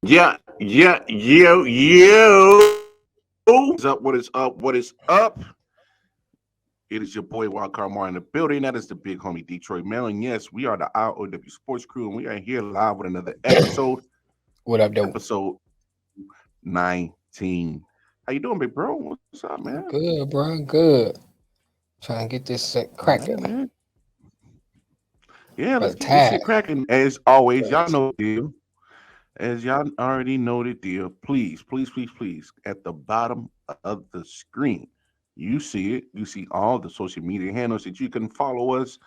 Yeah, yeah, yo. What is up? What is up? What is up? It is your boy Wild Carmar in the building. That is the big homie Detroit Maryland. Yes, we are the ROW Sports Crew, and we are here live with another episode. What up, though? Episode 19. How you doing, big bro? What's up, man? Good, bro. Good. Trying to get this shit All right, cracking. man. Yeah, let's But get this tired. shit cracking. As always, y'all know the deal. As y'all already know the deal, please, please, please, please, at the bottom of the screen, you see it. You see all the social media handles that you can follow us,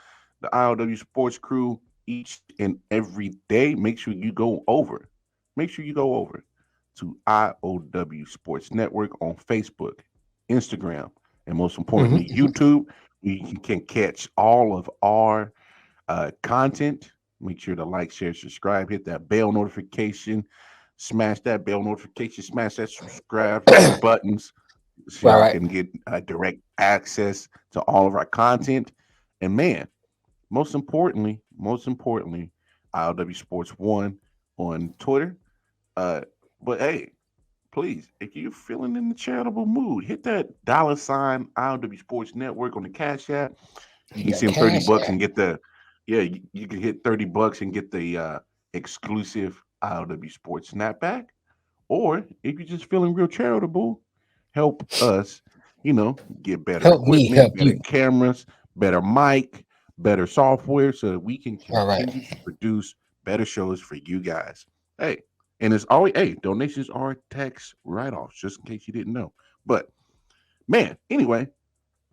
the IOW Sports Crew, each and every day. Make sure you go over. Make sure you go over to IOW Sports Network on Facebook, Instagram, and most importantly, Mm-hmm. YouTube. You can catch all of our content. Make sure to like, share, subscribe, hit that bell notification, smash that bell notification, smash that subscribe, hit the buttons so Right, y'all right. can get direct access to all of our content. And man, most importantly, ILW Sports One on Twitter. Uh, but hey, please, if you're feeling in the charitable mood, hit that $ ILW Sports Network on the Cash App. You can That send 30 cash bucks app. and get the yeah, you can hit 30 bucks and get the exclusive ILW Sports snapback. Or if you're just feeling real charitable, help us, get better Help me equipment, help better you. cameras, better mic, better software so that we can All right. continue to produce better shows for you guys. Hey, and it's always, hey, donations are tax write-offs, just in case you didn't know. But man, anyway,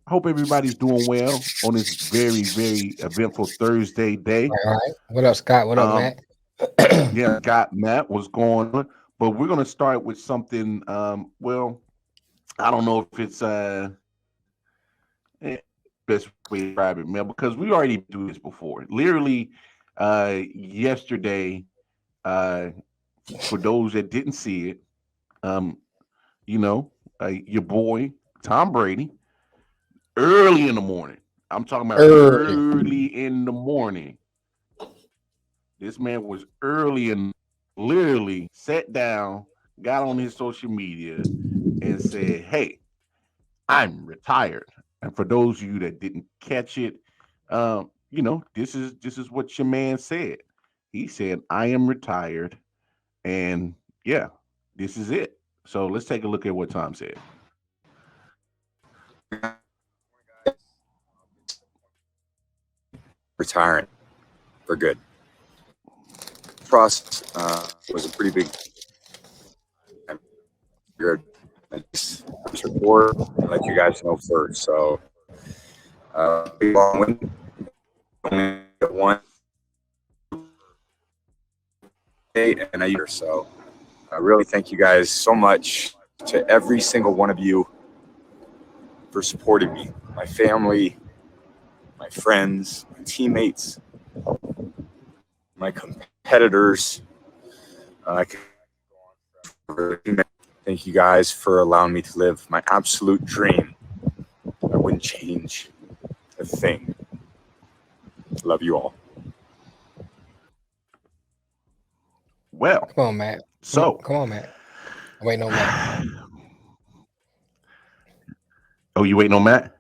I hope everybody's doing well on this very, very eventful Thursday day. All right. What up, Scott? What up, Um, Matt? yeah, got Matt, what's going on? But we're gonna start with something. Well, I don't know if it's best way to describe it, man, because we already do this before. Literally, yesterday, uh, for those that didn't see it, um, your boy Tom Brady, early in the morning. I'm talking about Early. early in the morning. This man was early and literally sat down, got on his social media, and said, "Hey, I'm retired." And for those of you that didn't catch it, this is what your man said. He said, "I am retired," and yeah, this is it. So let's take a look at what Tom said. Retiring for good. Process was a pretty big good report. I'll let you guys know first. So, long winded, only one day and a year. So, I really thank you guys so much to every single one of you for supporting me, my family, my friends, my teammates, my competitors. I can thank you guys for allowing me to live my absolute dream. I wouldn't change a thing. Love you all. Well, Come on, Matt. so Come on, Matt. I'm waiting on Matt. oh, you waiting on Matt?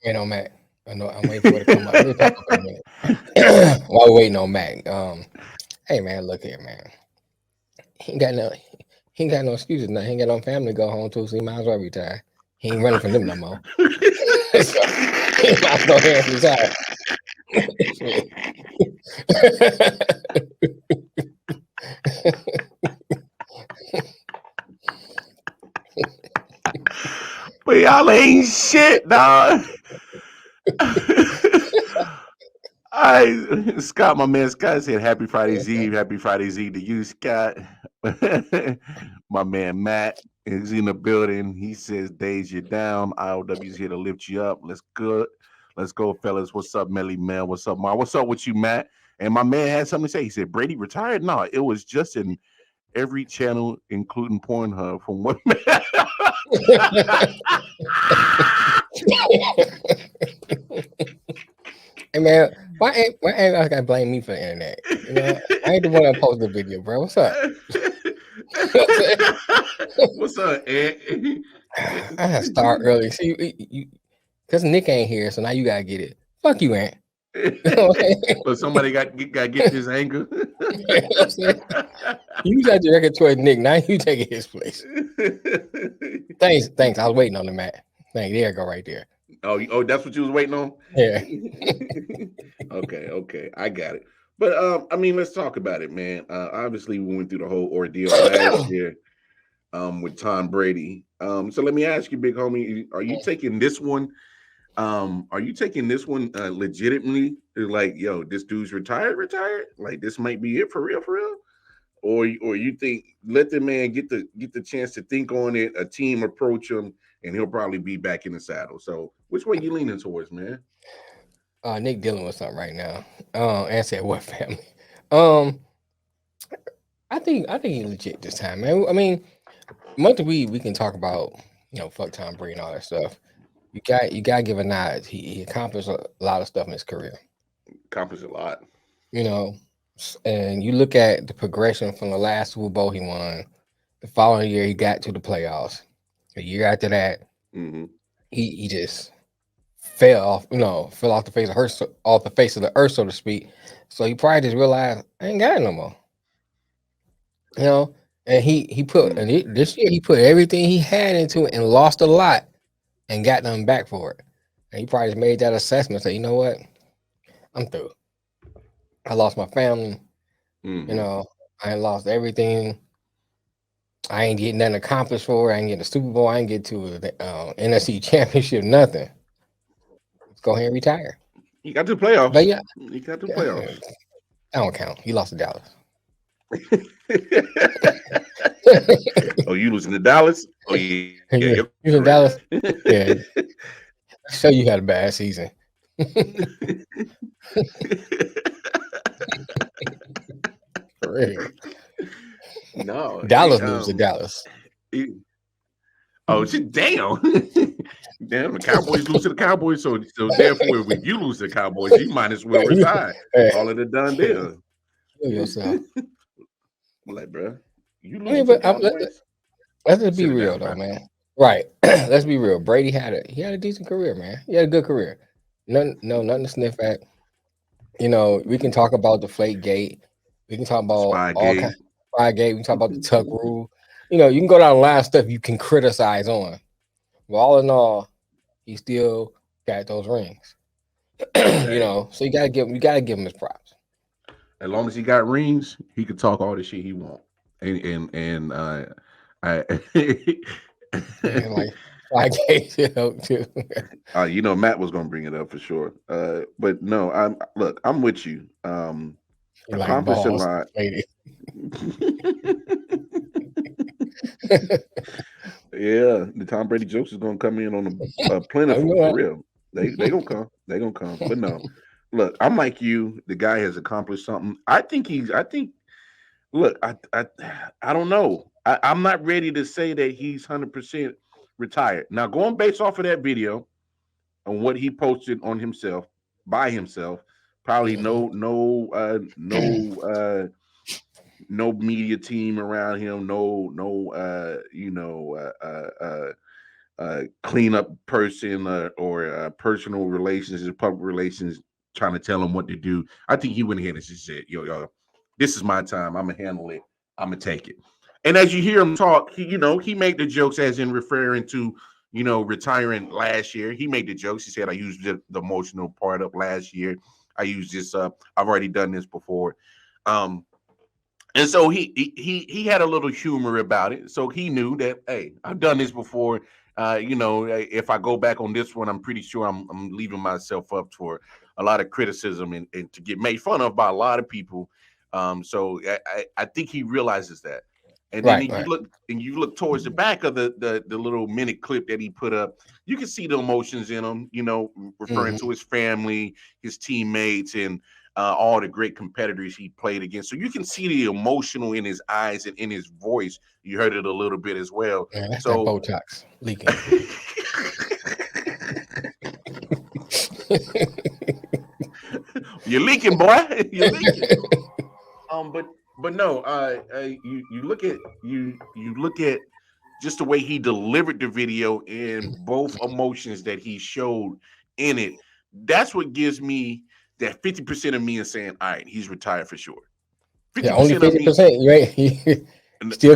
Waiting on Matt. I know I'm waiting for it to come up. It'll pop up in a minute. While we're waiting on Matt. Hey man, look here, man. He ain't got no he ain't got no excuses now. He ain't got no family to go home to, so he might as well retire. He ain't running from them no more. So he might as well go ahead and retire. But y'all ain't shit, dog. Scott, my man Scott said happy Friday's Eve. Happy Friday's Eve to you, Scott. My man Matt is in the building. He says days you're down. IOW's here to lift you up. Let's go. Let's go, fellas. What's up, Melly Mel? What's up, Mar? What's up with you, Matt? And my man had something to say. He said Brady retired. No, it was just in every channel, including Pornhub, from what Hey man, why ain't I gotta blame me for the internet? You know, I ain't the one that posted the video, bro. What's up? What's up, Ed? I had to start early. See, because Nick ain't here, so now you gotta get it. Fuck you, Ant. But somebody got get this anger. You got your record towards Nick. Now you taking his place. Thanks. I was waiting on the Matt. Thanks. There you go, right there. Oh, that's what you was waiting on? Yeah. Okay. I got it. But I mean, let's talk about it, man. Obviously, we went through the whole ordeal last year with Tom Brady. So let me ask you, big homie, are you taking this one? Legitimately? Like, yo, this dude's retired? Like, this might be it for real? Or you think let the man get the chance to think on it, a team approach him, and he'll probably be back in the saddle. So which way you leaning towards, man? Nick dealing with something right now. And said what family? I think he's legit this time, man. I mean, month of we can talk about, fuck Tom Brady and all that stuff. You got give a nod. He accomplished a lot of stuff in his career. Accomplished a lot. And you look at the progression from the last Super Bowl he won. The following year he got to the playoffs. A year after that, he just fell off the face of the earth, so to speak. So he probably just realized I ain't got it no more. And he put this year he put everything he had into it and lost a lot and got them back for it. And he probably just made that assessment. Say, you know what, I'm through. I lost my family. I ain't lost everything. I ain't getting nothing accomplished for it. I ain't getting the Super Bowl. I ain't get to the NFC Championship. Nothing. Let's go ahead and retire. You got to the playoffs. But yeah, you got to the playoffs. I don't count. He lost to Dallas. Oh, you losing to Dallas? Oh, yeah. You in Dallas? Yeah. So you had a bad season. For real. No, Dallas lose to Dallas. Damn. Damn, the Cowboys lose to the Cowboys, so therefore, when you lose to the Cowboys, you might as well retire. All of the done deal. Kill yourself. Like, bro, you lose to the Cowboys? Let's be real, though, man. Right. Let's be real. Brady had a decent career, man. He had a good career. Nothing to sniff at. We can talk about the Deflategate. We can talk about Spygate. We can talk about the Tuck Rule. You can go down a lot of stuff you can criticize on. But all in all, he still got those rings. So you gotta give him his props. As long as he got rings, he could talk all the shit he want. And I like Spygate, too. Matt was gonna bring it up for sure. But no, I'm with you. Accomplished a lot. Yeah, the Tom Brady jokes is gonna come in on a plentiful for real. They gonna come. But no, look, I'm like you. The guy has accomplished something. I don't know. I'm not ready to say that he's 100% retired. Now, going based off of that video on what he posted on himself by himself, probably no media team around him, cleanup person or personal relations, public relations trying to tell him what to do. I think he went ahead and just said, yo, this is my time. I'm gonna handle it. I'm gonna take it. And as you hear him talk, he made the jokes as in referring to, retiring last year. He made the jokes. He said, I used the emotional part up last year. I used this up. I've already done this before. And so he had a little humor about it. So he knew that, hey, I've done this before. If I go back on this one, I'm pretty sure I'm leaving myself up for a lot of criticism and to get made fun of by a lot of people. So I think he realizes that. And then you look towards the back of the little minute clip that he put up. You can see the emotions in him, referring to his family, his teammates, and all the great competitors he played against. So you can see the emotional in his eyes and in his voice. You heard it a little bit as well. Yeah, that's that Botox leaking. You're leaking, boy. You're leaking. But no, you look at you look at just the way he delivered the video and both emotions that he showed in it. That's what gives me that 50% of me is saying, all right, he's retired for sure. Yeah, only 50% of me, 50%. You ain't because still.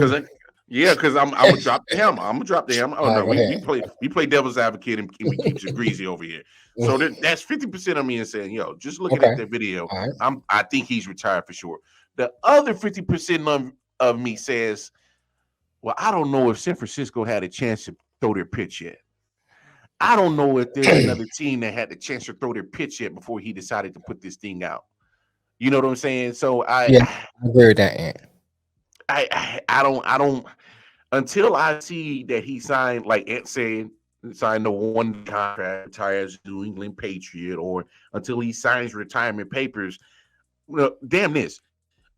because I'm gonna drop the hammer. I'm gonna drop the hammer. Oh All right, no, go ahead. we play devil's advocate and we keep it greasy over here. So that's 50% of me is saying, yo, just looking Okay. at that video, All right. I think he's retired for sure. The other 50% of me says, well, I don't know if San Francisco had a chance to throw their pitch yet. I don't know if there's another team that had the chance to throw their pitch yet before he decided to put this thing out. You know what I'm saying? So Yeah, I agree with that, Ant. I don't until I see that he signed, like Ant said, signed the one contract, retires New England Patriot, or until he signs retirement papers. Well, damn this.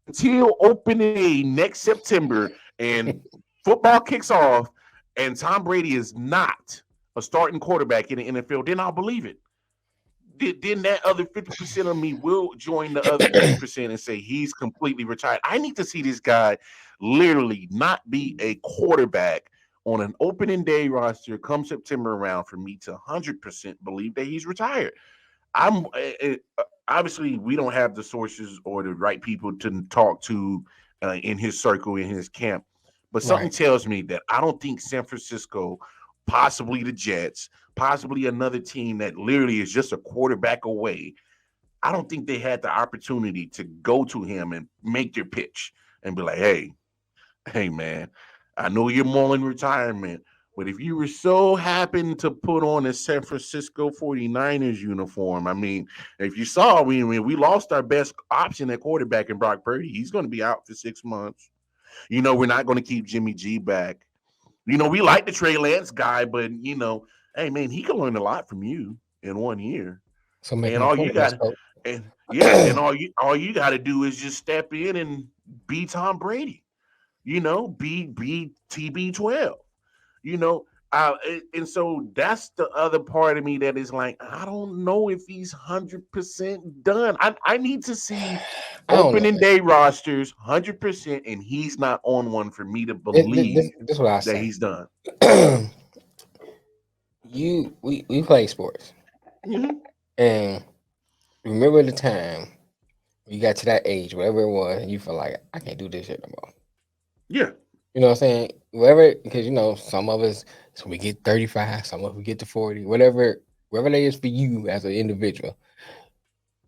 Until opening day next September and football kicks off and Tom Brady is not a starting quarterback in the NFL, then I'll believe it. Then that other 50% of me will join the other 50% and say he's completely retired. I need to see this guy literally not be a quarterback on an opening day roster come September around for me to 100% believe that he's retired. I'm obviously we don't have the sources or the right people to talk to in his circle, in his camp, but something Right. tells me that I don't think San Francisco, possibly the Jets, possibly another team that literally is just a quarterback away, I don't think they had the opportunity to go to him and make their pitch and be like, hey man, I know you're mulling retirement, but if you were so happen to put on a San Francisco 49ers uniform, I mean, if you saw, we lost our best option at quarterback in Brock Purdy. He's going to be out for 6 months. We're not going to keep Jimmy G back. We like the Trey Lance guy, but hey man, he can learn a lot from you in 1 year. So make And him a all you quarterback. got, and yeah, and all you got to do is just step in and be Tom Brady. Be TB12. You know, and so that's the other part of me that is like, I don't know if he's 100% done. I need to see I don't know. opening day rosters 100%, and he's not on one for me to believe This is what I that say. he's done. We play sports, Mhm. and remember the time you got to that age, whatever it was, and you feel like I can't do this shit no more. Yeah. You know what I'm saying? Whatever, because some of us, so we get 35, some of us we get to 40, whatever that is for you as an individual.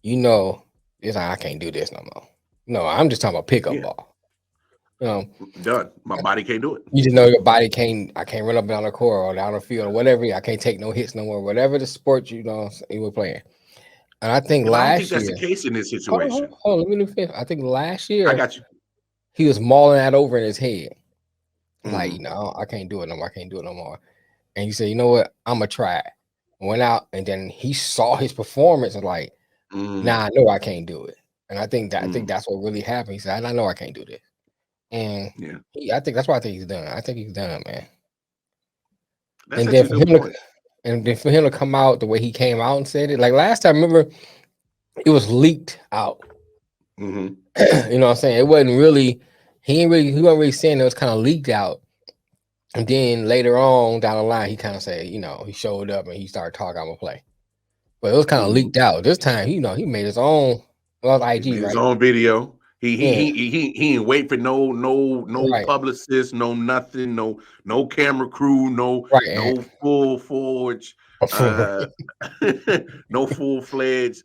It's like I can't do this no more. No, I'm just talking about pickup Yeah. ball. Done. My body can't do it. You just know your body can't. I can't run up and down the court or down the field or whatever. I can't take no hits no more. Whatever the sport you were playing. And I think And I don't think last that's year, the case in this hold situation. on, let me finish. I think last I year got you. he was mauling that over in his head. Like, Mhm. I can't do it no more. I can't do it no more. And he said, you know what? I'm gonna try it. Went out and then he saw his performance and like, Mhm. nah, I know I can't do it. And I think Mhm. that's what really happened. He said, I know I can't do this. And Yeah. I think that's why I think he's done. I think he's done, man. That's And then actually a good point. for him to come out the way he came out and said it, like last time, remember, it was leaked out. Mhm. You know what I'm saying? It wasn't really, he wasn't really saying it was kind of leaked out. And then later on down the line, he kind of said, he showed up and he started talking, I'm gonna play. But it was kind of Mhm. leaked out. This time, he made his own He IG, made his right? own video. Yeah, He ain't wait for no right, publicist, no nothing, no camera crew, right. no full forge, And uh, no full fledged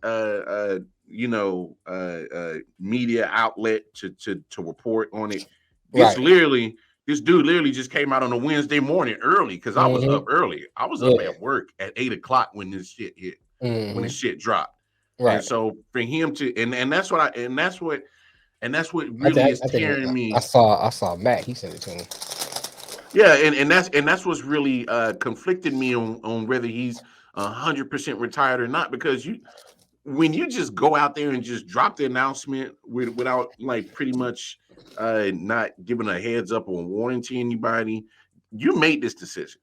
media outlet to report on it. right. This dude literally just came out on a Wednesday morning early because I was Mm-hmm. up early. I was up Yeah. at work at 8 o'clock when this shit hit, when the Mm-hmm. shit dropped. And Right. so for him to and that's what I really is think tearing I me. saw Matt. He sent it to me. Yeah, and that's what's really conflicted me on whether he's 100% retired or not, because when you just go out there and just drop the announcement without like pretty much not giving a heads up or warning to anybody, you made this decision.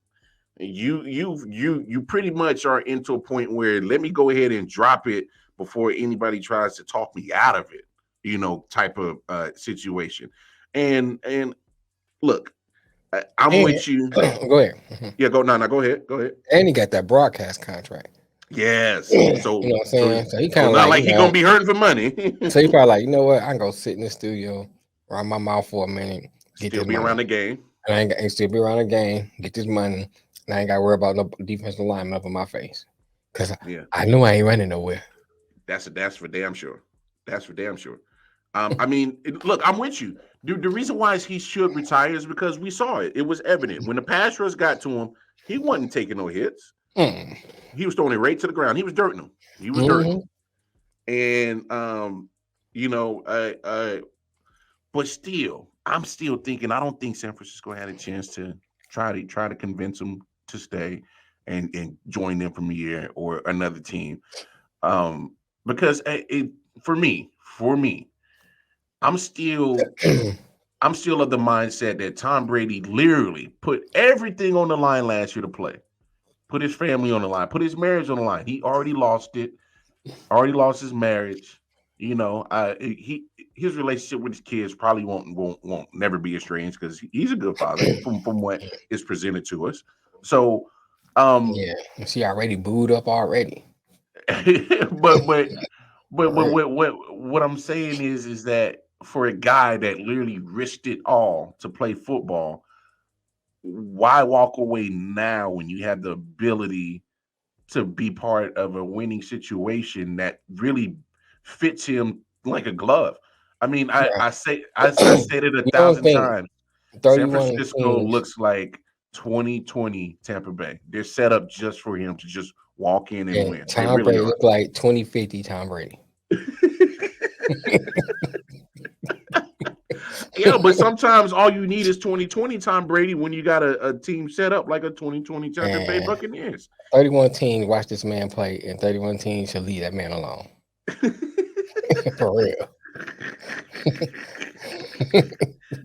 You pretty much are into a point where let me go ahead and drop it before anybody tries to talk me out of it. type of situation. And look, I'm with you. Go ahead. Yeah, go go ahead. And he got that broadcast contract. Yes. You know So what I'm saying? So he kind so of not like you he know, gonna be hurting for money. so he probably like, you know what? I can go sit in the studio, run my mouth for a minute, get Still this be money. around the game. And I ain't still be around the game, get this money, and I ain't got to worry about no defensive lineman up in my face. Because Yeah, I know I ain't running nowhere. that's for damn sure. That's for damn sure. I mean, look, I'm with you. The reason why he should retire is because we saw it. It was evident when the pass rush got to him. He wasn't taking no hits. Mm. He was throwing it right to the ground. He was dirting him. He was dirting him. And but still, I'm still thinking. I don't think San Francisco had a chance to try to convince him to stay and join them from a year or another team. Because for me, I'm still of the mindset that Tom Brady literally put everything on the line last year to play. Put his family on the line, put his marriage on the line. He already lost it, already lost his marriage. His relationship with his kids probably won't never be estranged because he's a good father from what is presented to us. So yeah, she already booed up already. but what I'm saying is that for a guy that literally risked it all to play football, why walk away now when you have the ability to be part of a winning situation that really fits him like a glove? I mean, I said it 1,000 times. San 31 Francisco teams. looks like 2020 Tampa Bay. They're set up just for him to just walk in and win. They Tom really Brady are. look like 2050 Tom Brady. Yeah, but sometimes all you need is 2020 Tom Brady when you got a team set up like a 2020 Tampa Bay Buccaneers. 31 teams watch this man play, and 31 teams should leave that man alone. For real.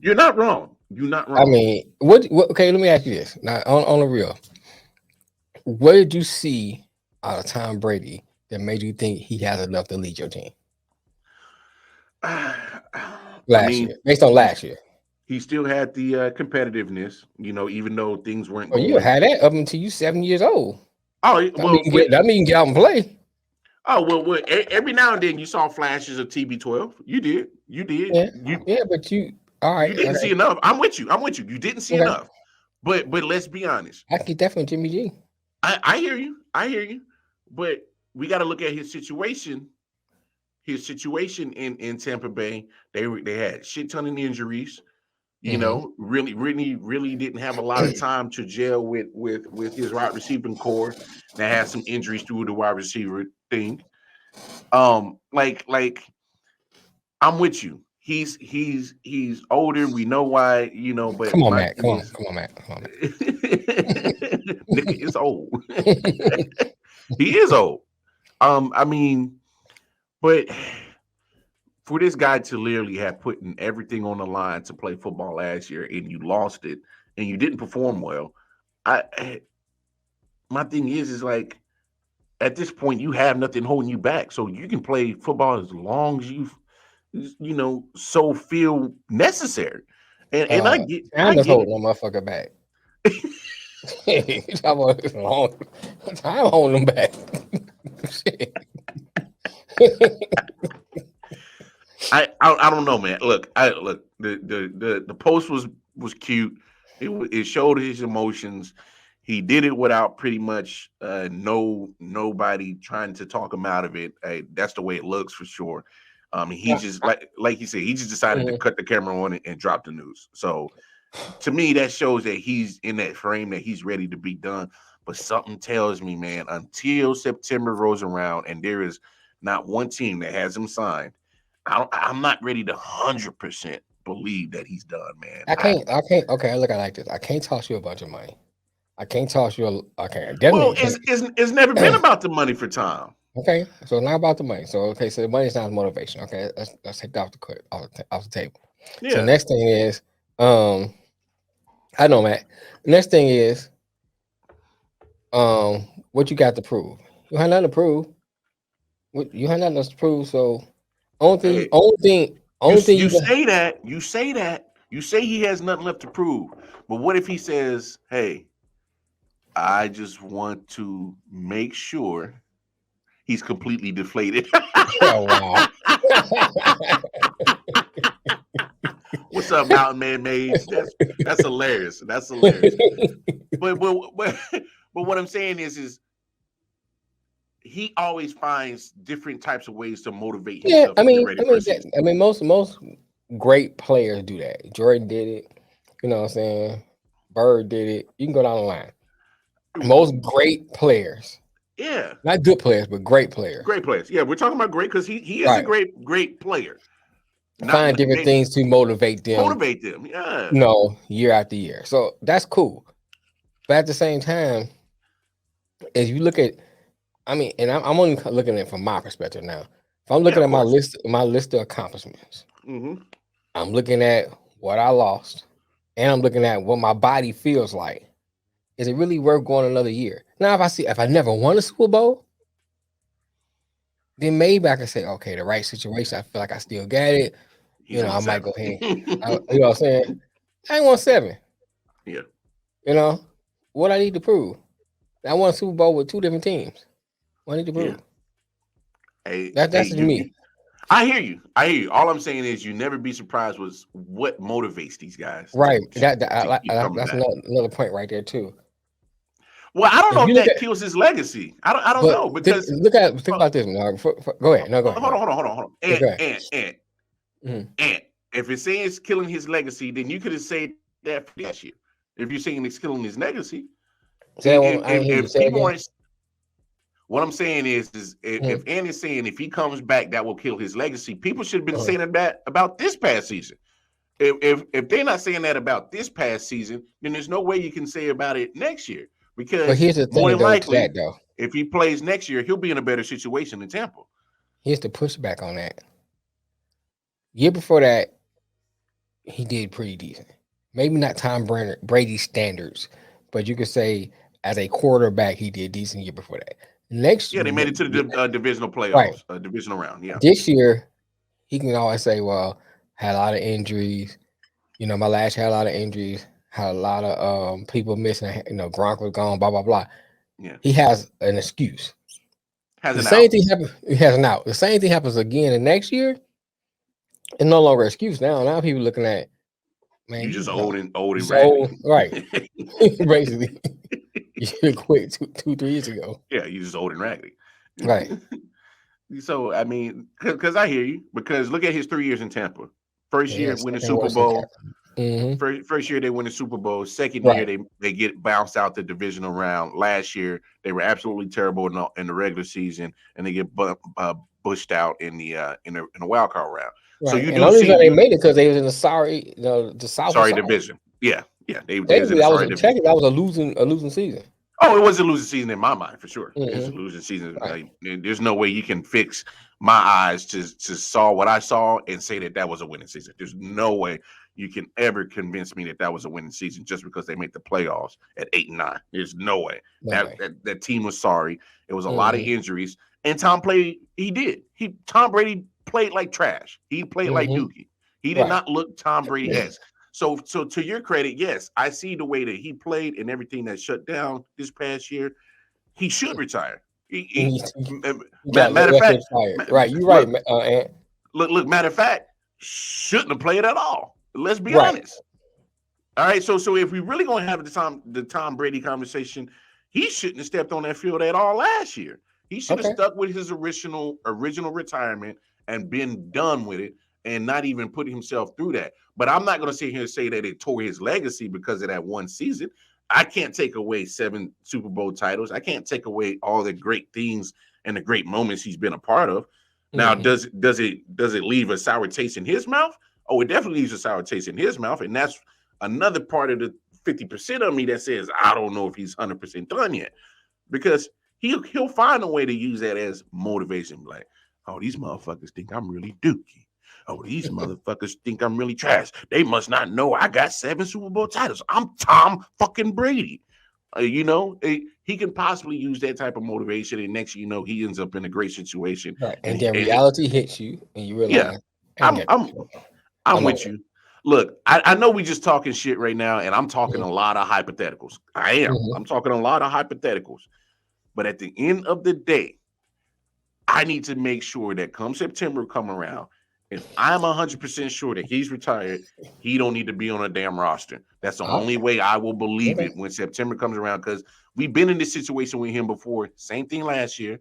You're not wrong. You're not wrong. I mean, what okay, let me ask you this. Now, on the real, what did you see out of Tom Brady that made you think he has enough to lead your team? Last year, based on last year. He still had the competitiveness, even though things weren't going. You had that up until you 7 years old. Oh, well, that mean you can get out and play. Oh, well, every now and then you saw flashes of TB12. You did. Yeah, but you all right. You didn't see enough. I'm with you. You didn't see enough. But let's be honest. I get that from Jimmy G. I hear you. But we got to look at his situation. His situation in Tampa Bay, they had shit ton of injuries. Really didn't have a lot of time to gel with his wide receiving core. That had some injuries through the wide receiver thing. Like I'm with you. He's older. We know why. But come on, Matt. Come on, Matt. Nigga is old. He is old. I mean, but for this guy to literally have putting everything on the line to play football last year and you lost it and you didn't perform well, my thing is like at this point you have nothing holding you back, so you can play football as long as you so feel necessary. And I get holding no motherfucker back. Time holding him back. I don't know, man. Look, the post was cute. It showed his emotions. He did it without pretty much nobody trying to talk him out of it. That's the way it looks for sure. He just like you said, he just decided to cut the camera on it and drop the news. So to me, that shows that he's in that frame that he's ready to be done. But something tells me, man, until September rolls around and there is not one team that has him signed, I'm not ready to 100% believe that he's done, man. I can't. Okay, look, I like this. I can't toss you a bunch of money. I can't toss you. Well, it's never been about the money for Tom. Okay, so it's not about the money. So so the money's not motivation. Okay, let's take that off the table. Yeah. So next thing is, I know, Matt. Next thing is, what you got to prove? You have nothing to prove. You have nothing to prove. So Only thing You can. say that. You say he has nothing left to prove. But what if he says, "Hey, I just want to make sure he's completely deflated." Oh wow. What's up, Mountain Man Mage? That's hilarious. That's hilarious. But what I'm saying is he always finds different types of ways to motivate Yeah, himself to get ready for a season. most great players do that. Jordan did it. You know what I'm saying? Bird did it. You can go down the line. Most great players, Yeah, not good players, but great players. great players. Yeah, we're talking about great because he is a Right. great player. Find different things to motivate them. Motivate them. Yeah. Year after year. So that's cool. But at the same time, as you look at, and I'm only looking at it from my perspective now. If I'm looking at my list of accomplishments, I'm looking at what I lost, and I'm looking at what my body feels like. Is it really worth going another year? Now, if I never won a Super Bowl, then maybe I can say, okay, the right situation. I feel like I still got it. I might go ahead. You know what I'm saying? I ain't won 7. Yeah. What I need to prove? I won a Super Bowl with 2 different teams. What I need to prove? Yeah. Hey, that's to me. I hear you. All I'm saying is you never be surprised with what motivates these guys. Right. That's another point right there too. Well, I don't know if that kills his legacy. I don't know because think about this. Go ahead. No, go ahead. Hold on. And if it's saying it's killing his legacy, then you could have said that for last year. If you're saying it's killing his legacy, if people aren't, what I'm saying is if Andy's saying if he comes back, that will kill his legacy. People should have been saying that about this past season. If they're not saying that about this past season, then there's no way you can say about it next year. Because here's the thing, more than likely, if he plays next year, he'll be in a better situation than Tampa. Here's the pushback on that. Year before that, he did pretty decent. Maybe not Tom Brady standards, but you could say as a quarterback, he did decent year before that. Next year, they made it to the divisional playoffs, divisional round. Yeah. This year, he can always say, "Well, had a lot of injuries. My last year had a lot of injuries. Had a lot of people missing. Gronk was gone. Blah blah blah." Yeah. He has an excuse. The same thing happens. He has an out. The same thing happens again the next year. It's no longer an excuse now. Now people looking at, man, you just old and right? Basically, you should quit 2-3 years ago. Yeah, you just old and raggedy. Right. So because I hear you. Because look at his 3 years in Tampa. First year winning Super Bowl. First year they win the Super Bowl. Second year they get bounced out the divisional round. Last year they were absolutely terrible in the regular season, and they get bushed out in the wild card round. Right. So you and do the only see reason they made it because they was in the South. Sorry division. Yeah. They was in the division. That was a losing season. Oh, it was a losing season in my mind for sure. It was a losing season. Right. There's no way you can fix my eyes to saw what I saw and say that was a winning season. There's no way you can ever convince me that was a winning season just because they made the playoffs at 8-9. There's no way. That team was sorry. It was a lot of injuries, and Tom Brady played like trash. He played like Dookie. He did not look Tom Brady-esque. So to your credit, yes, I see the way that he played and everything that shut down this past year. He should retire. Matter of fact, right? You're right. Look. Matter of fact, shouldn't have played at all. Let's be honest. All right. So if we really gonna have the Tom Brady conversation, he shouldn't have stepped on that field at all last year. He should have stuck with his original retirement and been done with it, and not even put himself through that. But I'm not going to sit here and say that it tore his legacy because of that one season. I can't take away 7 Super Bowl titles. I can't take away all the great things and the great moments he's been a part of. Now, does it leave a sour taste in his mouth? Oh, it definitely leaves a sour taste in his mouth. And that's another part of the 50% of me that says, I don't know if he's 100% done yet, because he'll find a way to use that as motivation. Like, oh, these motherfuckers think I'm really dookie. Oh, these motherfuckers think I'm really trash. They must not know I got 7 Super Bowl titles. I'm Tom fucking Brady. He he can possibly use that type of motivation, and next you know he ends up in a great situation. Right. And then reality hits you, and you realize, I'm with you. Look, I know we just talking shit right now, and I'm talking a lot of hypotheticals. I am. I'm talking a lot of hypotheticals. But at the end of the day, I need to make sure that come September come around, if I'm 100% sure that he's retired, he don't need to be on a damn roster. That's the only way I will believe it when September comes around, because we've been in this situation with him before. Same thing last year.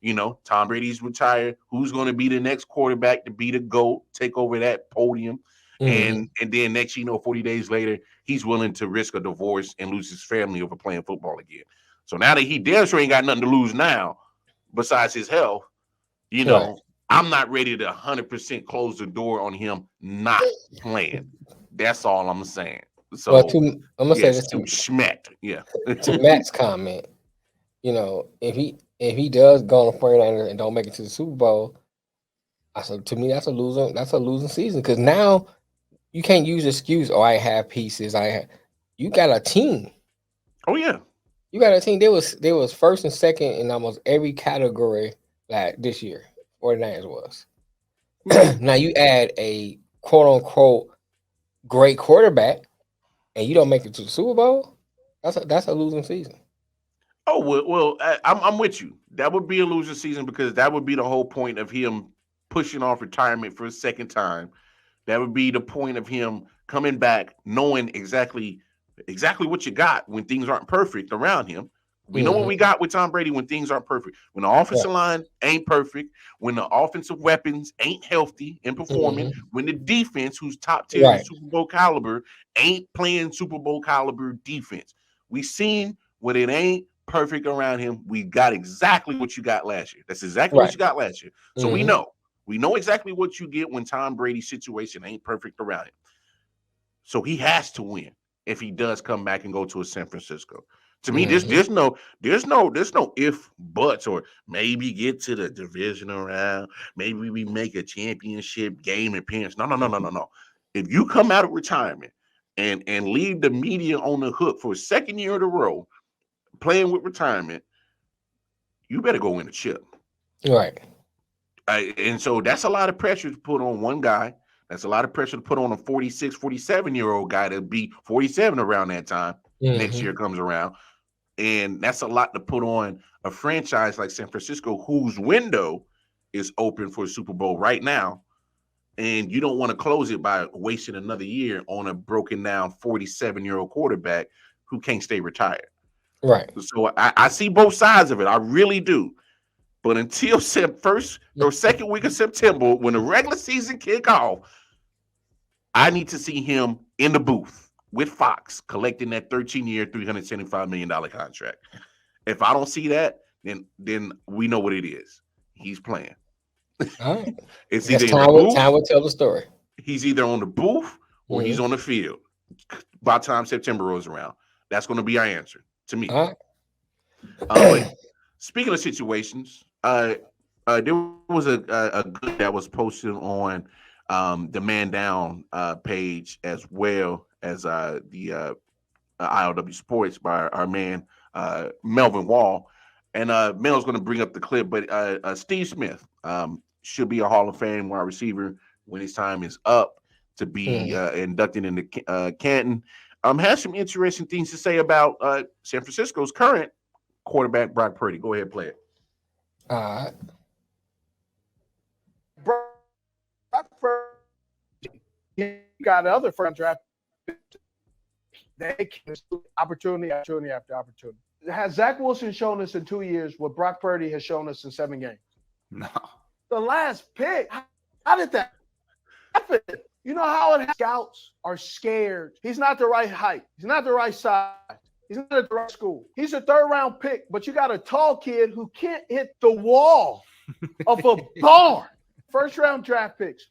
You know, Tom Brady's retired. Who's going to be the next quarterback to be the GOAT, take over that podium? And then next, 40 days later, he's willing to risk a divorce and lose his family over playing football again. So now that he damn sure ain't got nothing to lose now, besides his health, I'm not ready to 100% close the door on him not playing. That's all I'm saying. So I'm gonna say this to Schmet. Yeah. To Matt's comment, if he does go on the 49ers and don't make it to the Super Bowl, I said, to me that's a losing season, because now you can't use the excuse, I have pieces. You got a team. Oh yeah. You got a team. There was first and second in almost every category this year. 49ers was. Now you add a quote unquote great quarterback, and you don't make it to the Super Bowl. That's a losing season. Oh well, I'm with you. That would be a losing season, because that would be the whole point of him pushing off retirement for a second time. That would be the point of him coming back, knowing exactly what you got when things aren't perfect around him. We know what we got with Tom Brady when things aren't perfect. When the offensive line ain't perfect, when the offensive weapons ain't healthy and performing, when the defense, who's top tier Super Bowl caliber, ain't playing Super Bowl caliber defense. We seen when it ain't perfect around him. We got exactly what you got last year. That's exactly what you got last year. So we know exactly what you get when Tom Brady's situation ain't perfect around him. So he has to win if he does come back and go to a San Francisco. To me, there's no if buts, or maybe get to the divisional round, maybe we make a championship game appearance. No. If you come out of retirement and leave the media on the hook for a second year in a row playing with retirement, you better go win a chip. Right. And so that's a lot of pressure to put on one guy. That's a lot of pressure to put on a 46, 47-year-old guy to be 47 around that time. Next year comes around. And that's a lot to put on a franchise like San Francisco, whose window is open for a Super Bowl right now. And you don't want to close it by wasting another year on a broken down 47-year-old quarterback who can't stay retired. Right. So I see both sides of it. I really do. But until first or second week of September, when the regular season kick off, I need to see him in the booth with Fox collecting that 13-year, $375 million contract. If I don't see that, then we know what it is. He's playing. All right. It's either time will tell the story. He's either on the booth or he's on the field by the time September rolls around. That's going to be our answer to me. All right. Speaking of situations, there was a good that was posted on the Man Down page, as well as the ILW Sports by our man Melvin Wall. And Mel's going to bring up the clip, but Steve Smith should be a Hall of Fame wide receiver when his time is up to be inducted into Canton. Has some interesting things to say about San Francisco's current quarterback, Brock Purdy. Go ahead, play it. All right. Brock Purdy, you got other first draft. They can opportunity after opportunity. Has Zach Wilson shown us in 2 years what Brock Purdy has shown us in 7 games? No. The last pick, how did that happen? You know how it happens? Scouts are scared. He's not the right height. He's not the right size. He's not at the right school. He's a 3rd-round pick, but you got a tall kid who can't hit the wall of a barn. 1st-round draft picks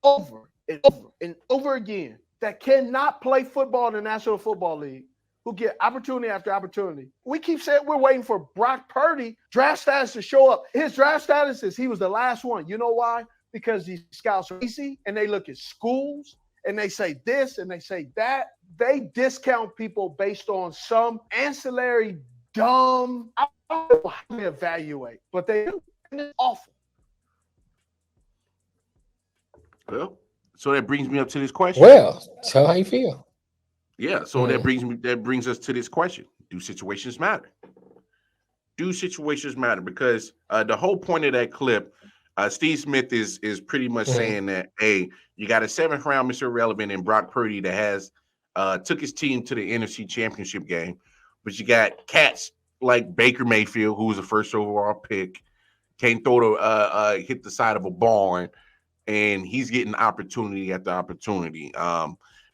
over and over and over again that cannot play football in the National Football League, who get opportunity after opportunity. We keep saying we're waiting for Brock Purdy draft status to show up. His draft status is he was the last one. You know why? Because these scouts are easy and they look at schools and they say this and they say that. They discount people based on some ancillary dumb. I don't know how they evaluate, but they do. And it's awful. Well, so that brings me up to this question. Well, tell how you feel. Yeah, so that brings us to this question. Do situations matter? Do situations matter? Because the whole point of that clip, Steve Smith is pretty much saying that, hey, you got a 7th round Mr. Irrelevant in Brock Purdy that has took his team to the NFC Championship game, but you got cats like Baker Mayfield, who was the first overall pick, can't throw hit the side of a barn, and he's getting opportunity after opportunity.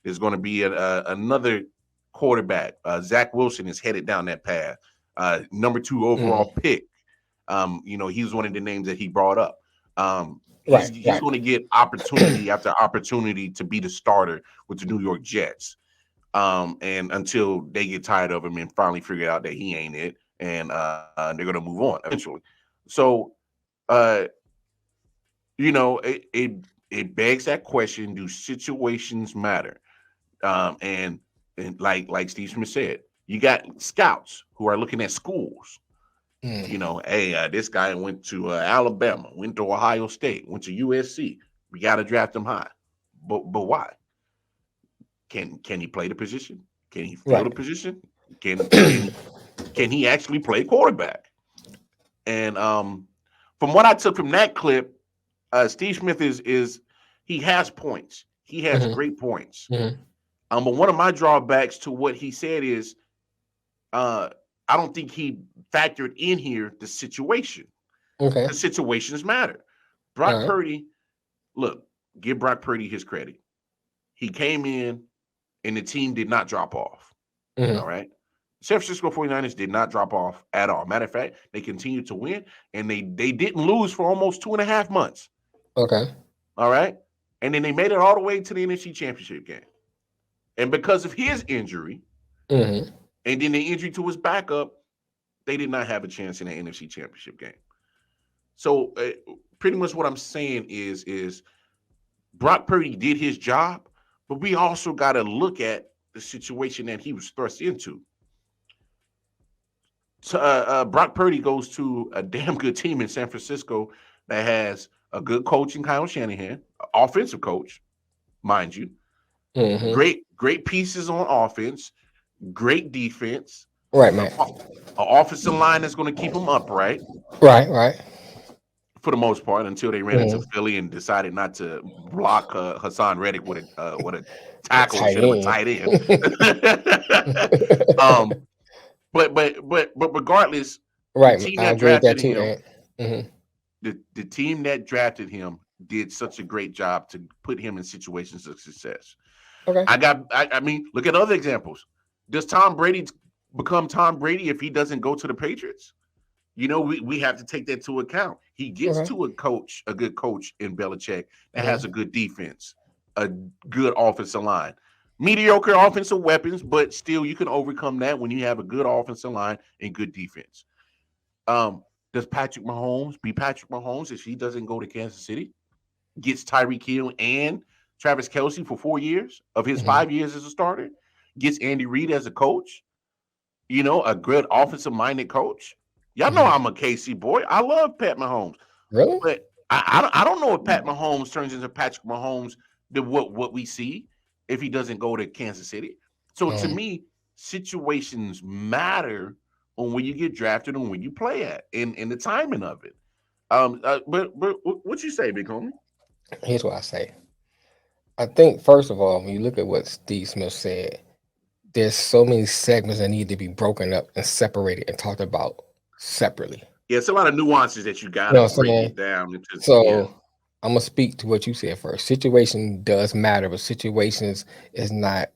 There's going to be another quarterback. Zach Wilson is headed down that path. Number 2 overall pick. He was one of the names that he brought up. He's going to get opportunity after opportunity to be the starter with the New York Jets. And until they get tired of him and finally figure out that he ain't it, and they're going to move on eventually. So, it begs that question: do situations matter? And like Steve Smith said, you got scouts who are looking at schools. Hey, this guy went to Alabama, went to Ohio State, went to USC. We got to draft him high. But why? Can he play the position? Can he fill the position? Can he actually play quarterback? And from what I took from that clip, Steve Smith he has points. He has great points. But one of my drawbacks to what he said is, I don't think he factored in here the situation. The situations matter. Brock Purdy, look, give Brock Purdy his credit. He came in and the team did not drop off. All right. San Francisco 49ers did not drop off at all. Matter of fact, they continued to win, and they didn't lose for almost 2.5 months. Okay. All right. And then they made it all the way to the NFC Championship game. And because of his injury, and then the injury to his backup, they did not have a chance in the NFC Championship game. So pretty much what I'm saying is Brock Purdy did his job, but we also got to look at the situation that he was thrust into. So, Brock Purdy goes to a damn good team in San Francisco that has a good coach in Kyle Shanahan, offensive coach, mind you. Great pieces on offense, great defense. Right, man. An offensive line that's going to keep them upright. Right. For the most part, until they ran into Philly and decided not to block Hassan Reddick with a tackle instead of a tight end. But regardless, right. The team I that agree with that drafted too. him, the team that drafted him did such a great job to put him in situations of success. Okay. I mean, look at other examples. Does Tom Brady become Tom Brady if he doesn't go to the Patriots? We have to take that to account. He gets to a good coach in Belichick that has a good defense, a good offensive line, mediocre offensive weapons, but still you can overcome that when you have a good offensive line and good defense. Does Patrick Mahomes be Patrick Mahomes if he doesn't go to Kansas City? Gets Tyreek Hill and Travis Kelce for 4 years of his 5 years as a starter? Gets Andy Reid as a coach? A good offensive-minded coach? Y'all know I'm a KC boy. I love Pat Mahomes. Really? But I don't know if Pat Mahomes turns into Patrick Mahomes what we see if he doesn't go to Kansas City. So to me, situations matter on when you get drafted and when you play at and the timing of it. But what you say, big homie? Here's what I say. I think, first of all, when you look at what Steve Smith said, there's so many segments that need to be broken up and separated and talked about separately. Yeah, it's a lot of nuances that you got to break it down into. I'm going to speak to what you said first. Situation does matter, but situations is not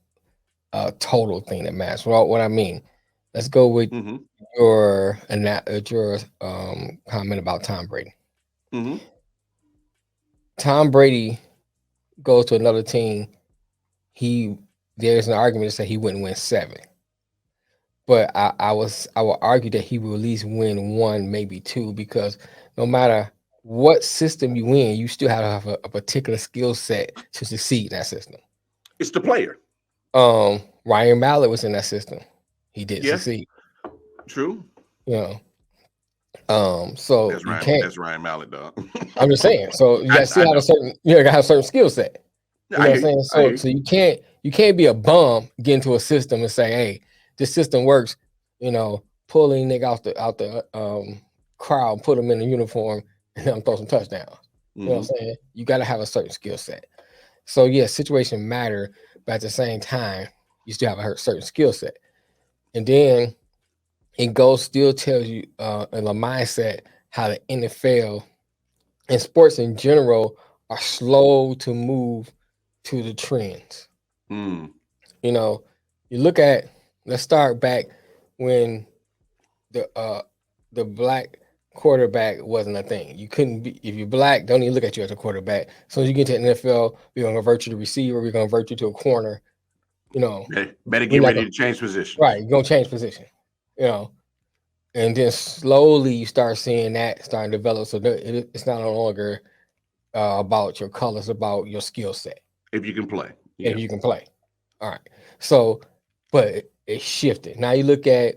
a total thing that matters. Well, what I mean, let's go with your comment about Tom Brady. Tom Brady goes to another team. There's an argument to say he wouldn't win 7. But I will argue that he will at least win 1, maybe 2, because no matter what system you win, you still have to have a particular skill set to succeed in that system. It's the player. Ryan Mallett was in that system. He didn't succeed. True. You know, so That's you Ryan. can't. That's Ryan Mallett, dog. I'm just saying. So you I got to still have know. a certain. You got to have a certain skill set. You know I what hear I'm you. saying? So you can't be a bum, get into a system and say, hey, this system works. You know, pulling nigga out the crowd, put them in a uniform, and then throw some touchdowns. You know what I'm saying? You got to have a certain skill set. So yeah, situation matter, but at the same time, you still have a certain skill set. And then it still tells you in the mindset how the NFL and sports in general are slow to move to the trends. You know, you look at, let's start back when the black quarterback wasn't a thing. You couldn't be, if you're black, don't even look at you as a quarterback. As soon as you get to the NFL, we're gonna convert you to receiver, we're gonna convert you to a corner. You know, better get ready to change position. Right, you're gonna change position. You know, and then slowly you start seeing that starting to develop. So it's not no longer about your colors, about your skill set. If you can play. If you can play. All right. So, but it shifted. Now you look at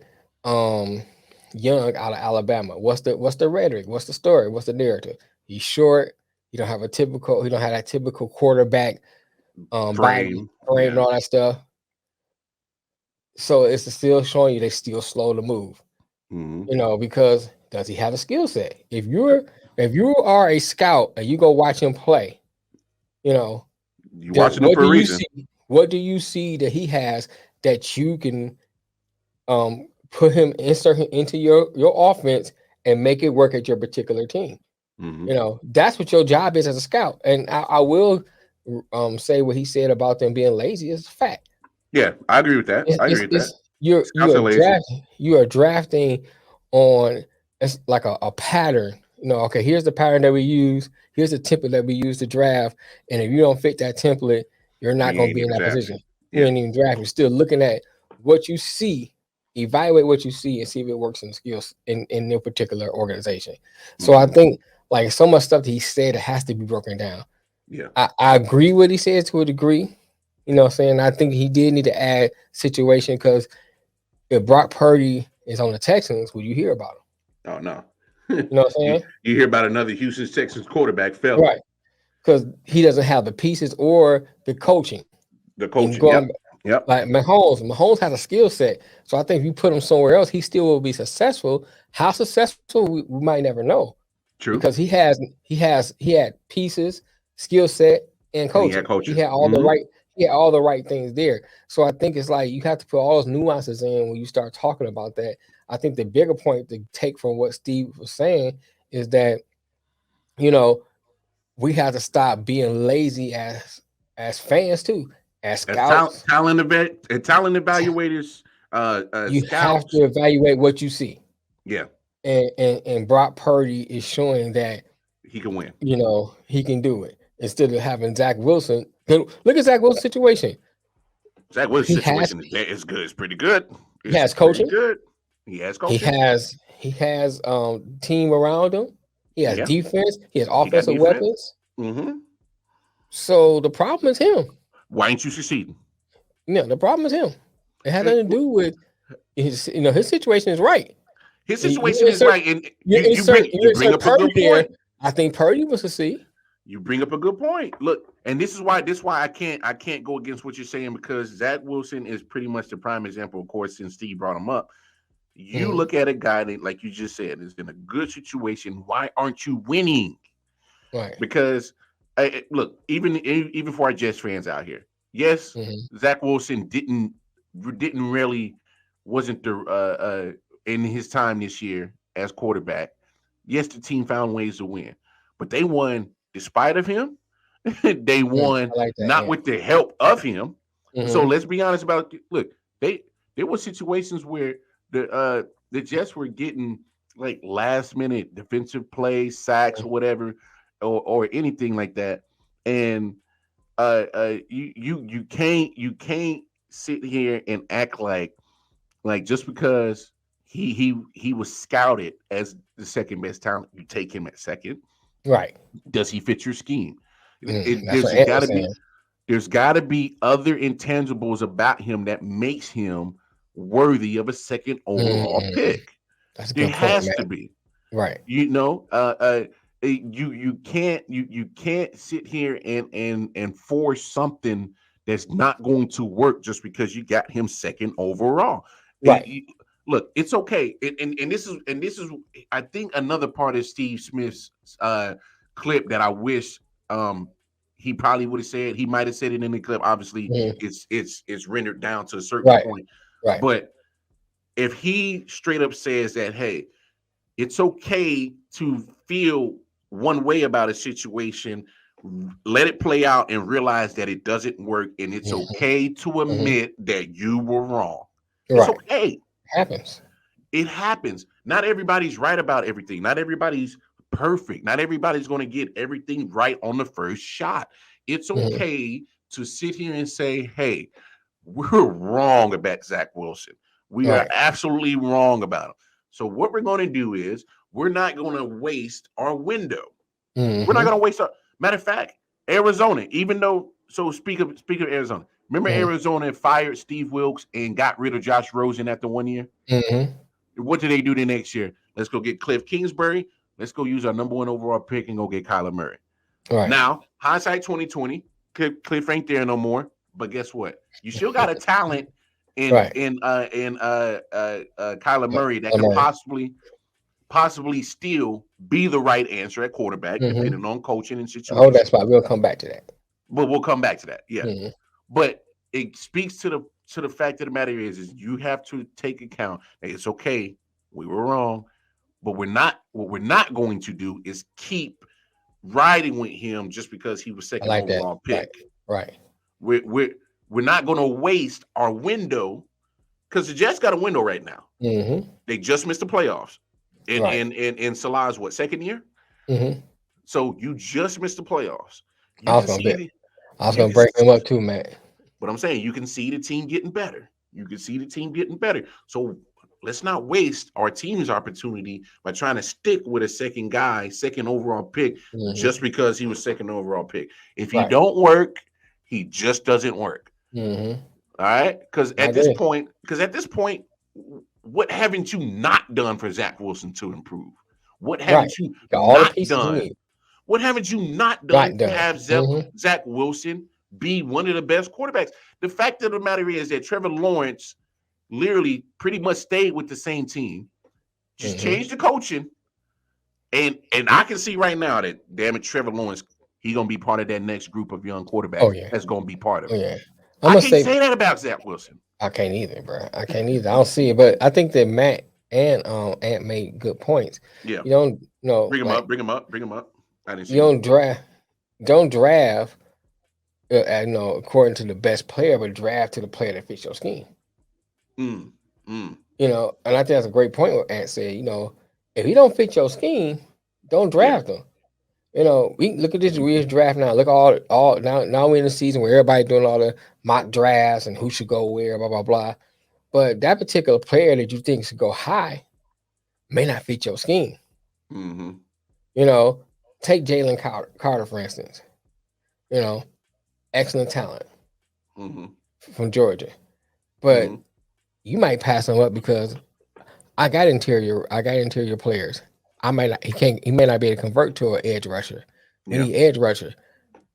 Young out of Alabama. What's the rhetoric? What's the story? What's the narrative? He's short. He don't have that typical quarterback frame and all that stuff. So it's still showing you they still slow to move. You know, because does he have a skill set? If you are a scout and you go watch him play, you know, you watching him for a reason. What do you see that he has that you can insert him into your offense and make it work at your particular team? You know, that's what your job is as a scout. And I will say what he said about them being lazy is a fact. Yeah, I agree with that. I agree with that. You are drafting on, it's like a pattern. You know, okay, here's the pattern that we use. Here's the template that we use to draft. And if you don't fit that template, you're not going to be in that position. You ain't even drafting. You're still looking at what you see, evaluate what you see, and see if it works in skills in your particular organization. So I think like so much stuff that he said, it has to be broken down. Yeah, I agree with what he said to a degree. You know what I'm saying? I think he did need to add situation, because if Brock Purdy is on the Texans, would you hear about him? Oh, no. You know what I'm saying? You hear about another Houston Texans quarterback fell. Right. Because he doesn't have the pieces or the coaching. The coaching, yep. Like Mahomes has a skill set. So I think if you put him somewhere else, he still will be successful. How successful, we might never know. True. Because he had pieces, skill set, and coaching. He had all the right things there. So I think it's like you have to put all those nuances in when you start talking about that. I think the bigger point to take from what Steve was saying is that, you know, we have to stop being lazy as fans too, as scouts, talent evaluators. You scouts. have to evaluate what you see. Yeah, and Brock Purdy is showing that he can win. You know, he can do it instead of having Zach Wilson. Look at Zach Wilson's situation. Zach Wilson's situation is good. It's pretty good. He has coaching. Good. He has coaching. He has team around him. He has defense. He has offensive weapons. So the problem is him. Why ain't you succeeding? Yeah, the problem is him. It had nothing to do with his. You know, his situation is right. His situation is right, and you bring up a good point. I think Purdy will succeed. You bring up a good point. Look, and this is why I can't go against what you're saying, because Zach Wilson is pretty much the prime example, of course, since Steve brought him up. You look at a guy that, like you just said, is in a good situation. Why aren't you winning? Right. Because look, even for our Jets fans out here, yes, Zach Wilson wasn't the in his time this year as quarterback. Yes, the team found ways to win, but they won despite of him. They won with the help of him. So let's be honest about it. Look, there were situations where the Jets were getting like last minute defensive plays, sacks, or whatever, or anything like that. And you can't sit here and act like just because he was scouted as the second best talent, you take him at second. Right. Does he fit your scheme? There's got to be other intangibles about him that makes him worthy of a second overall pick. That's a There good point, has man. to be. Right. You know, you can't sit here and force something that's not going to work just because you got him second overall. Right. Look, it's okay, and this is I think another part of Steve Smith's clip that I wish he probably would have said. He might have said it in the clip. Obviously, it's rendered down to a certain point, Right. but if he straight up says that, hey, it's okay to feel one way about a situation, let it play out and realize that it doesn't work, and it's okay to admit that you were wrong. It's okay. Happens. It happens. Not everybody's right about everything. Not everybody's perfect. Not everybody's going to get everything right on the first shot. It's okay to sit here and say, hey, we're wrong about Zach Wilson. We are absolutely wrong about him. So what we're going to do is we're not going to waste our window. We're not going to waste our. Matter of fact, Arizona, even though, so speak of Arizona. Remember Arizona fired Steve Wilkes and got rid of Josh Rosen after 1 year? What did they do the next year? Let's go get Cliff Kingsbury. Let's go use our number 1 overall pick and go get Kyler Murray. Now, hindsight 2020, Cliff ain't there no more. But guess what? You still got a talent in Kyler Murray that can possibly still be the right answer at quarterback, depending on coaching and situation. Oh, that's why we'll come back to that. But we'll come back to that. Yeah. But it speaks to the fact of the matter is you have to take account that it's okay. We were wrong, but what we're not going to do is keep riding with him just because he was second overall pick. Right. We're not going to waste our window because the Jets got a window right now. They just missed the playoffs. In Salah's second year? So you just missed the playoffs. I was going to break him up too, man. But I'm saying you can see the team getting better. So let's not waste our team's opportunity by trying to stick with a second overall pick, just because he was second overall pick. If he don't work, he just doesn't work. All right? Because at this point, what haven't you not done for Zach Wilson to improve? What haven't you not done? What haven't you not done to have Zach Wilson be one of the best quarterbacks? The fact of the matter is that Trevor Lawrence literally pretty much stayed with the same team, just changed the coaching, and I can see right now that, damn it, Trevor Lawrence, he's gonna be part of that next group of young quarterbacks that's gonna be part of it. I can't say that about Zach Wilson. I can't either, bro. I don't see it, but I think that Matt and Ant made good points. Yeah, you don't know. Bring him up. I didn't see. You don't draft. According to the best player, but draft to the player that fits your scheme. You know, and I think that's a great point what Ant said. You know, if he don't fit your scheme, don't draft him. You know, we look at this weird draft now. Look all now we're in the season where everybody's doing all the mock drafts and who should go where, blah blah blah. But that particular player that you think should go high may not fit your scheme. You know, take Jalen Carter for instance. You know, excellent talent from Georgia, but you might pass him up because I got interior players. He may not be able to convert to an edge rusher. We need edge rusher.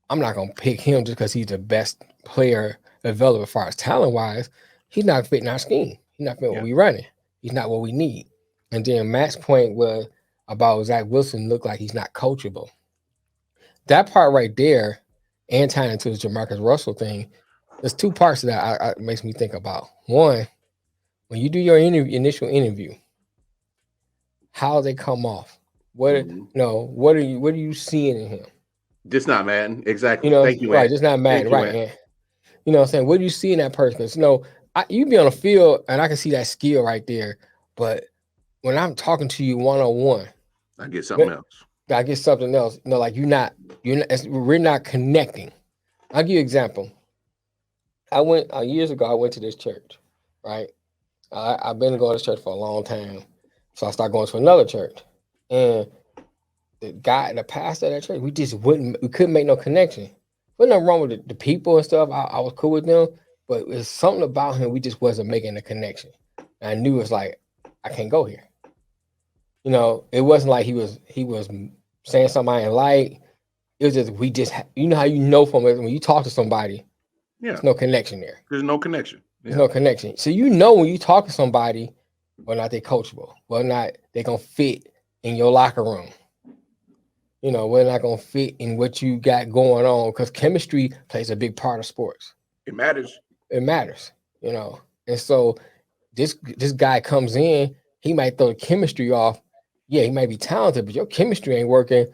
I'm not gonna pick him just because he's the best player available as far as talent wise. He's not fitting our scheme. He's not fitting what we running. He's not what we need. And then Matt's point was about Zach Wilson look like he's not coachable. That part right there, and tying into the Jamarcus Russell thing, there's two parts of that makes me think about. One, when you do your initial interview, how they come off. What are you seeing in him? Just not Madden. Exactly. You know, thank you, right? Just not Madden, right? And, you know what I'm saying? What do you see in that person? Because you be on the field and I can see that skill right there. But when I'm talking to you one-on-one, I get something else. I get something else. You know, like we're not connecting. I'll give you an example. I went years ago. I went to this church, right? I've been going to this church for a long time, so I started going to another church, and the pastor of that church, we couldn't make no connection. Wasn't nothing wrong with the people and stuff. I was cool with them, but it's something about him. We just wasn't making a connection. And I knew it's like, I can't go here. You know, it wasn't like he was saying something I didn't like. It was just you know how you know from it when you talk to somebody, there's no connection there. There's no connection. There's no connection. So you know when you talk to somebody, whether or not they're coachable, whether or not they're gonna fit in your locker room. You know, whether or not gonna fit in what you got going on, because chemistry plays a big part of sports. It matters. It matters, you know. And so this guy comes in, he might throw the chemistry off. Yeah, he might be talented, but your chemistry ain't working.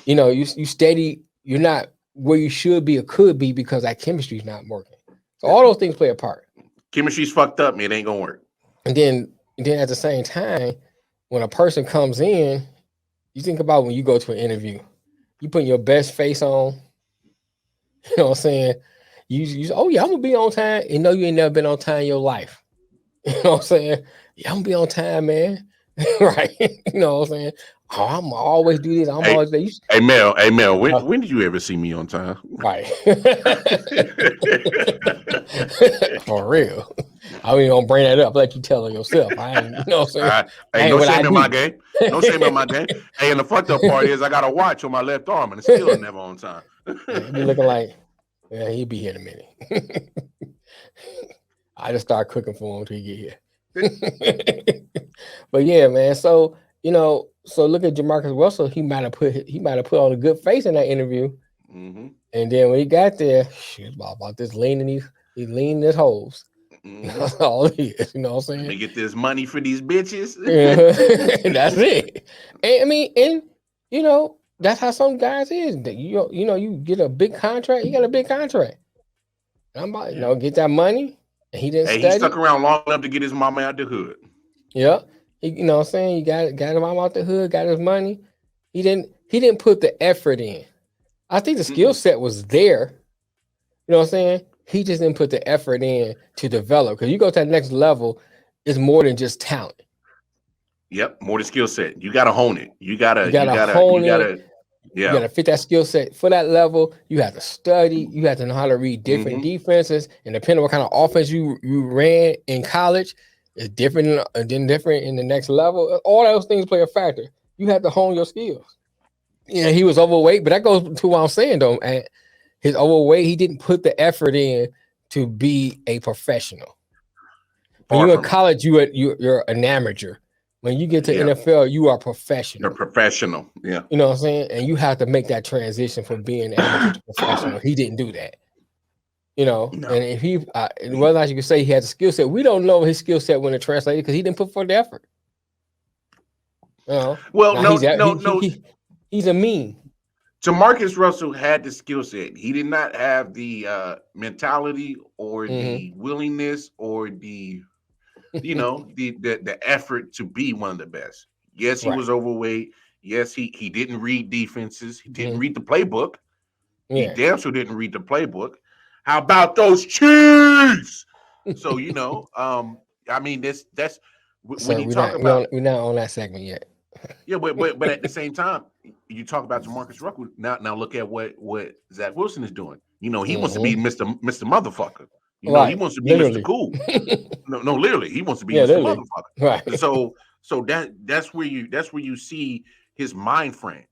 You know, you steady, you're not where you should be or could be because that chemistry is not working. So all those things play a part. Chemistry's fucked up, man. It ain't gonna work. And then at the same time, when a person comes in, you think about when you go to an interview, you putting your best face on. You know what I'm saying? You oh yeah, I'm gonna be on time. You know you ain't never been on time in your life. You know what I'm saying? Yeah, I'm gonna be on time, man. Right? You know what I'm saying? Oh, I'm always do this. I'm always there. Hey Mel, when did you ever see me on time? Right. For real. I mean, don't bring that up like you telling yourself. I ain't, you know what I'm saying? Hey, no shame in my game. No shame in my game. Hey, and the fucked up part is I got a watch on my left arm and it's still never on time. Be looking like, yeah, he'll be here in a minute. I just start cooking for him until he get here. But yeah, man. So look at Jamarcus Russell. He might have put on a good face in that interview. Mm-hmm. And then when he got there, shit, about this leaning he's leaning his holes. Mm-hmm. That's all he is. You know what I'm saying? They get this money for these bitches. Yeah. That's it. And I mean, you know, that's how some guys is. You get a big contract. You got a big contract. I'm about, get that money. And he didn't study. He stuck around long enough to get his mama out the hood. Yeah. You know what I'm saying? He got his mama out the hood, got his money. He didn't put the effort in. I think the skill set was there. You know what I'm saying? He just didn't put the effort in to develop. Because you go to that next level, it's more than just talent. Yep, more the skill set. You gotta hone it. You gotta fit that skill set for that level. You have to study. You have to know how to read different defenses, and depending on what kind of offense you ran in college, it's different in the next level. All those things play a factor. You have to hone your skills. Yeah, he was overweight, but that goes to what I'm saying though. And his overweight, he didn't put the effort in to be a professional. When you're in college, you're an amateur. When you get to NFL, you are professional. You're professional, yeah. You know what I'm saying? And you have to make that transition from being amateur to professional. He didn't do that. You know, no. And if he, whether or not you can say he has a skill set, we don't know his skill set when it translated because he didn't put forth the effort. You know? Well, now, he's a meme. Jamarcus Russell had the skill set. He did not have the mentality or the willingness or the the effort to be one of the best. Yes, he was overweight. Yes, he didn't read defenses. He didn't read the playbook. Yeah. He damn sure didn't read the playbook. How about those Chiefs? So I mean that's when you talk about we're not on that segment yet. Yeah, but at the same time, you talk about Jamarcus Russell. Now look at what Zach Wilson is doing. You know, he wants to be Mr. Motherfucker. You know, he wants to be Mr. Cool. No, literally, he wants to be Mr. Motherfucker. Right. So that's where you see his mind frame.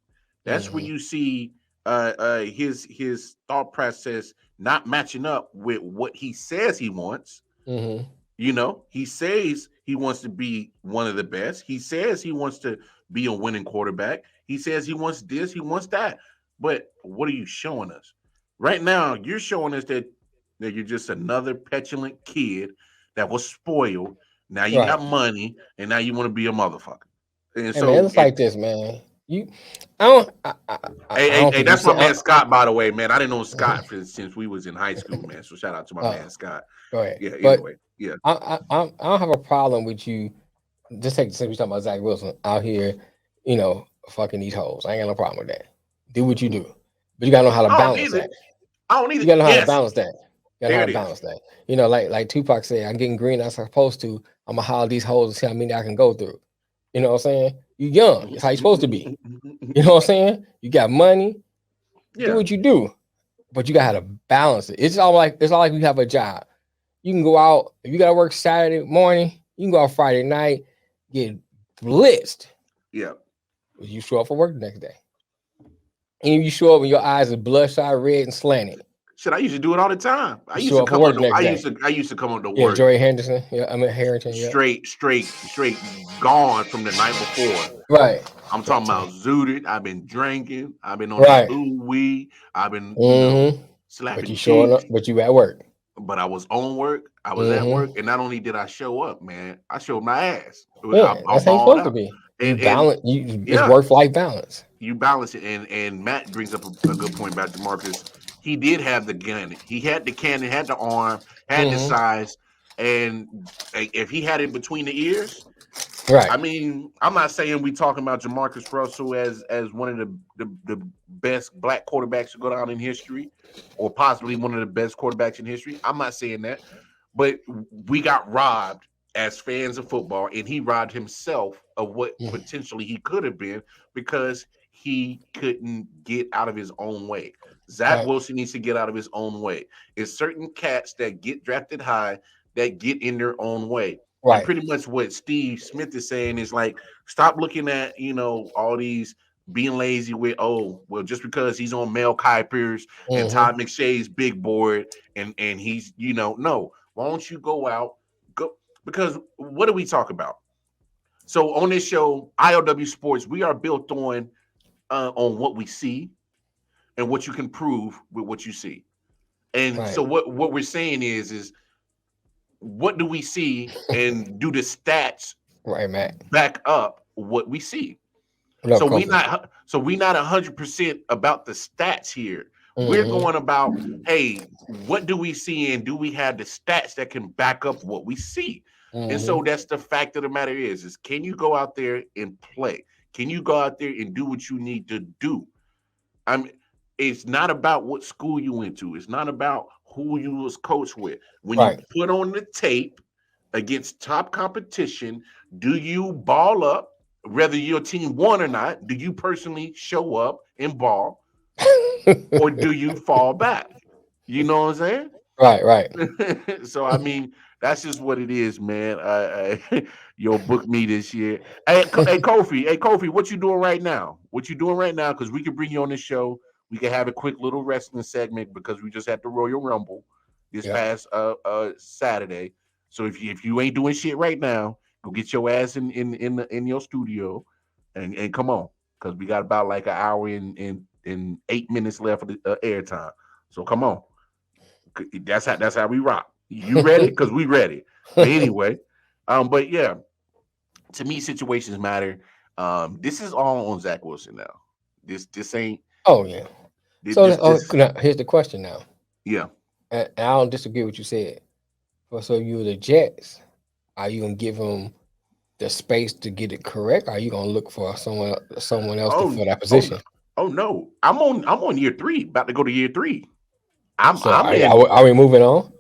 That's where you see his thought process not matching up with what he says he wants. You know, he says he wants to be one of the best. He says he wants to be a winning quarterback. He says he wants this, he wants that. But what are you showing us? Right now, you're showing us that you're just another petulant kid that was spoiled. Now you got money, and now you want to be a motherfucker. And so man, it's like this, man. Hey, that's my man Scott, by the way, man. I didn't know Scott since we was in high school, man. So shout out to my man Scott. Go ahead. Yeah, anyway, yeah. I don't have a problem with you. Just since we're talking about Zach Wilson out here, fucking these hoes. I ain't got no problem with that. Do what you do, but you gotta know how to balance that. I don't either. You gotta know how to balance that. You gotta know how to balance that. You know, like Tupac said, I'm getting green as I'm supposed to. I'm gonna holler these hoes and see how many I can go through. You know what I'm saying? You're young. It's how you're supposed to be. You know what I'm saying? You got money. Do what you do, but you gotta balance it. It's all like you have a job. You can go out if you got to work Saturday morning. You can go out Friday night, get blitzed. Yeah. You show up for work the next day, and you show up and your eyes are bloodshot red and slanted. Shit, I used to do it all the time. I You used show to up for come work on. next day. I used to come on to Yeah, work. Joey Henderson. Yeah, I mean Harrington. Yeah. Straight gone from the night before. Right. I'm talking about zooted. I've been drinking. I've been on Right. that ooh wee. I've been slapping But you showing up. cheeks. But you at work. But I was on work. I was at work, and not only did I show up, man, I showed my ass. Yeah, that's how you're supposed to be. You balance. It's work-life balance. You balance it, and Matt brings up a good point about DeMarcus. He did have the gun. He had the cannon, had the arm, had the size, and if he had it between the ears, right. I mean, I'm not saying we talking about JaMarcus Russell as one of the best black quarterbacks to go down in history, or possibly one of the best quarterbacks in history. I'm not saying that, but we got robbed as fans of football, and he robbed himself of what potentially he could have been because he couldn't get out of his own way. Zach Wilson needs to get out of his own way. It's certain cats that get drafted high that get in their own way. Right. And pretty much what Steve Smith is saying is like, stop looking at, all these being lazy with, just because he's on Mel Kiper's and Todd McShay's big board and he's, no. Why don't you go out? Because what do we talk about? So on this show, IOW Sports, we are built on what we see and what you can prove with what you see. And so what we're saying is what do we see and do the stats back up what we see? So we not 100% about the stats here. We're going about, hey, what do we see and do we have the stats that can back up what we see? And so that's the fact of the matter is can you go out there and play? Can you go out there and do what you need to do? It's not about what school you went to. It's not about who you was coached with. When you put on the tape against top competition, do you ball up? Whether your team won or not, do you personally show up and ball? Or do you fall back? You know what I'm saying? Right. So, I mean, that's just what it is, man. You'll book me this year. Hey, Kofi, what you doing right now? Because we can bring you on this show. We can have a quick little wrestling segment because we just had the Royal Rumble this past Saturday. So if you ain't doing shit right now, go get your ass in your studio and come on, because we got about like an hour and 8 minutes left of the air time. So come on, that's how we rock. You ready? Because we ready. But anyway, but yeah, to me, situations matter. This is all on Zach Wilson now. This ain't. Oh yeah. Now, here's the question now. Yeah. And I don't disagree with what you said. So you're the Jets. Are you gonna give him the space to get it correct? Or are you gonna look for someone else to fill that position? Oh no, I'm on year 3, about to go to year 3. Are we moving on?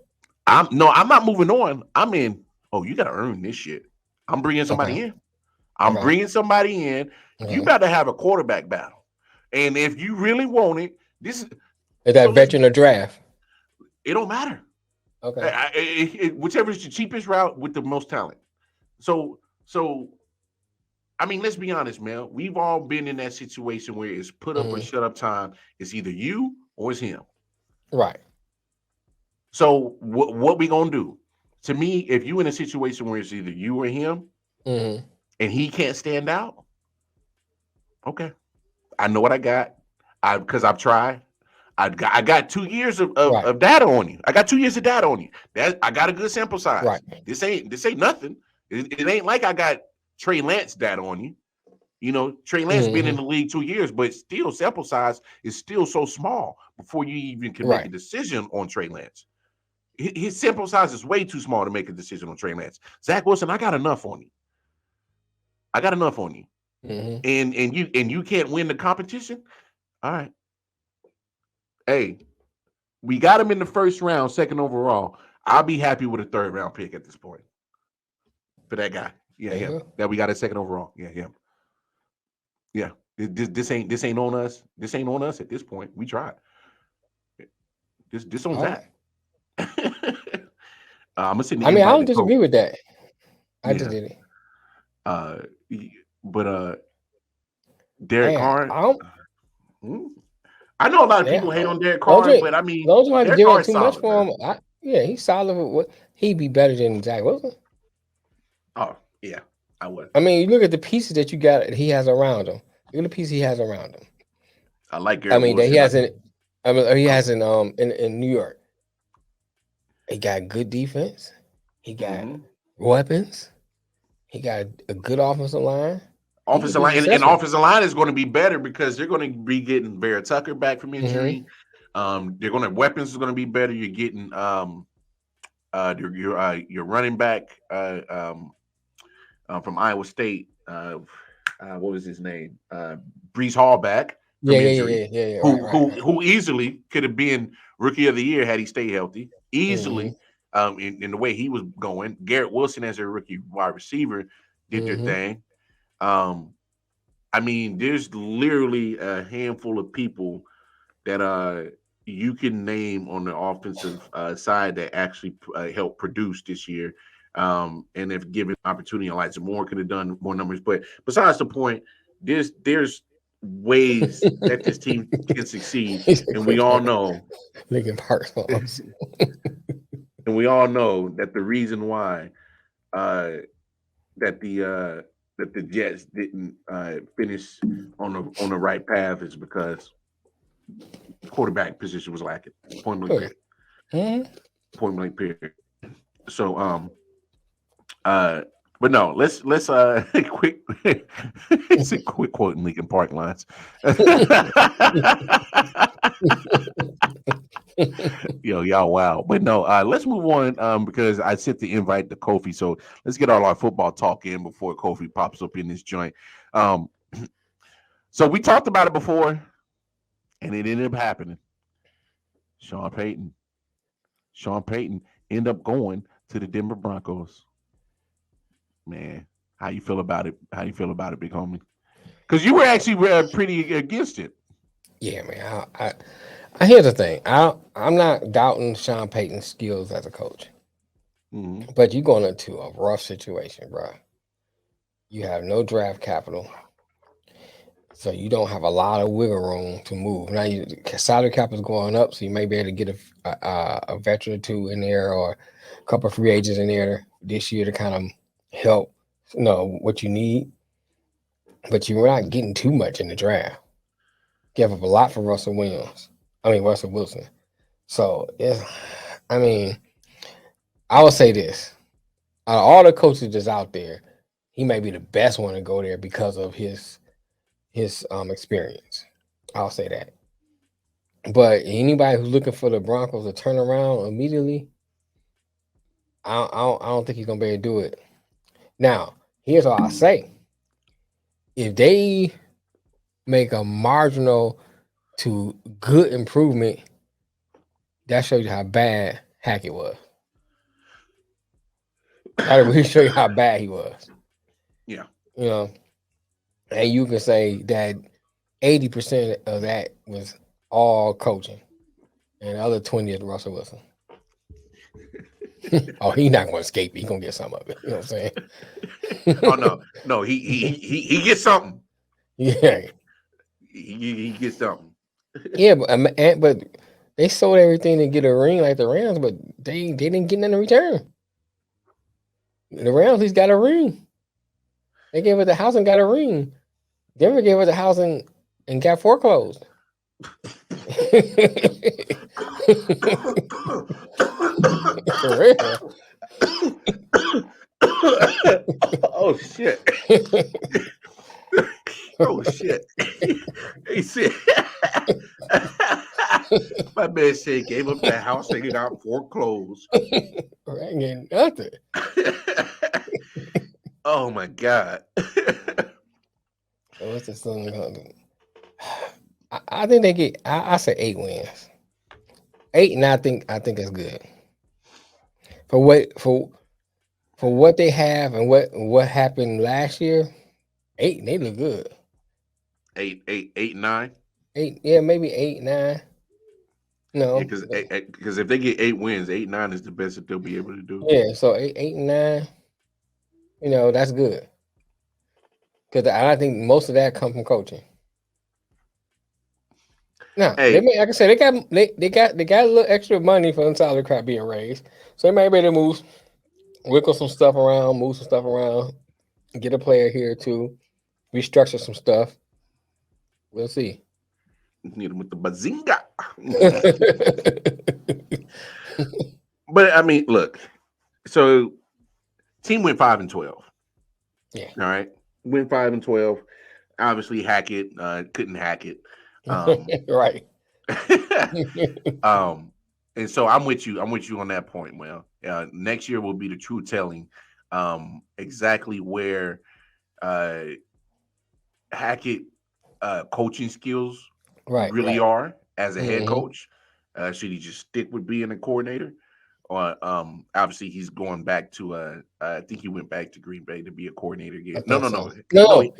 I'm not moving on. I'm in. Oh, you gotta earn this shit. I'm bringing somebody in. Bringing somebody in. You got to have a quarterback battle, and if you really want it, is that veteran or draft? It don't matter. Okay. Whichever is the cheapest route with the most talent. So, I mean, let's be honest, man. We've all been in that situation where it's put up or shut up time. It's either you or it's him. Right. So what we gonna do? To me, if you in a situation where it's either you or him, and he can't stand out, okay. I know what I got. Because I've tried. I got 2 years of data on you. I got 2 years of data on you. I got a good sample size. Right. This ain't nothing. It ain't like I got Trey Lance data on you. Trey Lance been in the league 2 years, but still sample size is still so small before you even can make a decision on Trey Lance. His sample size is way too small to make a decision on Trey Lance. Zach Wilson, I got enough on you. And you can't win the competition. All right. Hey, we got him in the first round, 2nd overall. I'll be happy with a 3rd round pick at this point for that guy. Yeah, him. That we got a 2nd overall. Yeah, him. Yeah, this ain't on us. This ain't on us at this point. We tried. This on Zach. I'm gonna send the I mean, I invite don't to disagree Kofi. with that. I Yeah. just did it. But Derek Hey, Carr. I don't. I know a lot of Yeah, people hate on Derek those Carr, ain't but I mean, those don't have to Derek give Carr up is too much solid, for man. him. Yeah, he's solid with what he'd be better than Zach Wilson. Oh yeah, I would. I mean, you look at the pieces that you got. He has around him. Look at the pieces he has around him. I like I Garrett mean, that Wilson. he hasn't. I mean, he hasn't. In New York, he got good defense. He got weapons. He got a good offensive line. Offensive line and offensive line is going to be better because they're going to be getting Vera Tucker back from injury. They're going to weapons is going to be better. You're getting your running back from Iowa State. What was his name? Brees Hall back from injury. Yeah. Who easily could have been rookie of the year had he stayed healthy. Easily, in the way he was going. Garrett Wilson as a rookie wide receiver did their thing. I mean, there's literally a handful of people that you can name on the offensive side that actually helped produce this year. And if given opportunity, Elijah Moore could have done more numbers. But besides the point, there's ways that this team can succeed, and we all know. Lincoln Park. And we all know that the reason why that the Jets didn't finish on the right path is because quarterback position was lacking. Point blank period. Point blank period. So but no, let's quick it's a quick quote in Lincoln Park lines. Yo, y'all, wow. But no, let's move on because I sent the invite to Kofi. So let's get all our football talk in before Kofi pops up in this joint. So we talked about it before, and it ended up happening. Sean Payton ended up going to the Denver Broncos. Man, how you feel about it? How you feel about it, big homie? Because you were actually pretty against it. Yeah, man. Here's the thing. I'm not doubting Sean Payton's skills as a coach, but you're going into a rough situation, bro. You have no draft capital, so you don't have a lot of wiggle room to move. Now, salary cap is going up, so you may be able to get a veteran or two in there or a couple of free agents in there this year to kind of help, what you need. But you're not getting too much in the draft. Give up a lot for Russell Wilson. So I would say this: out of all the coaches that's out there, he may be the best one to go there because of his experience. I'll say that. But anybody who's looking for the Broncos to turn around immediately, I don't think he's gonna be able to do it. Now, here's what I'll say: if they make a marginal to good improvement, that shows you how bad Hackett was. That'll really show you how bad he was. Yeah. And you can say that 80% of that was all coaching, and the other 20 is Russell Wilson. Oh, he's not going to escape. He's going to get some of it. You know what I'm saying? No, he gets something. Yeah, he gets something. Yeah, but they sold everything to get a ring like the Rams, but they didn't get nothing in return. The Rams at least got a ring. They gave us the house and got a ring. Denver gave us the house and got foreclosed. For real. Oh shit. Oh shit. He said my man said gave up the house they got foreclosed. I ain't getting nothing. Oh my God. What's this thing gonna do? I think they get I say 8 wins. 8, and I think that's good. For what they have and what happened last year, 8, they look good. 8, 9. 8, yeah, maybe 8, 9. No, because if they get 8 wins, 8-9 is the best that they'll be able to do. yeah. So 8 and 9, that's good. Because I think most of that come from coaching. Now, Hey, like I said, they got a little extra money for them salary cap being raised, so they might be able to move some stuff around, get a player here or two, restructure some stuff. We'll see. need them with the bazinga. But I mean, look. So, team went 5-12. Yeah. All right, went 5-12. Obviously, Hackett couldn't hack it. Right. And so I'm with you on that point. Well, next year will be the true telling exactly where Hackett coaching skills really are as a head coach. Should he just stick with being a coordinator? Or obviously he's going back to I think he went back to Green Bay to be a coordinator again. No, he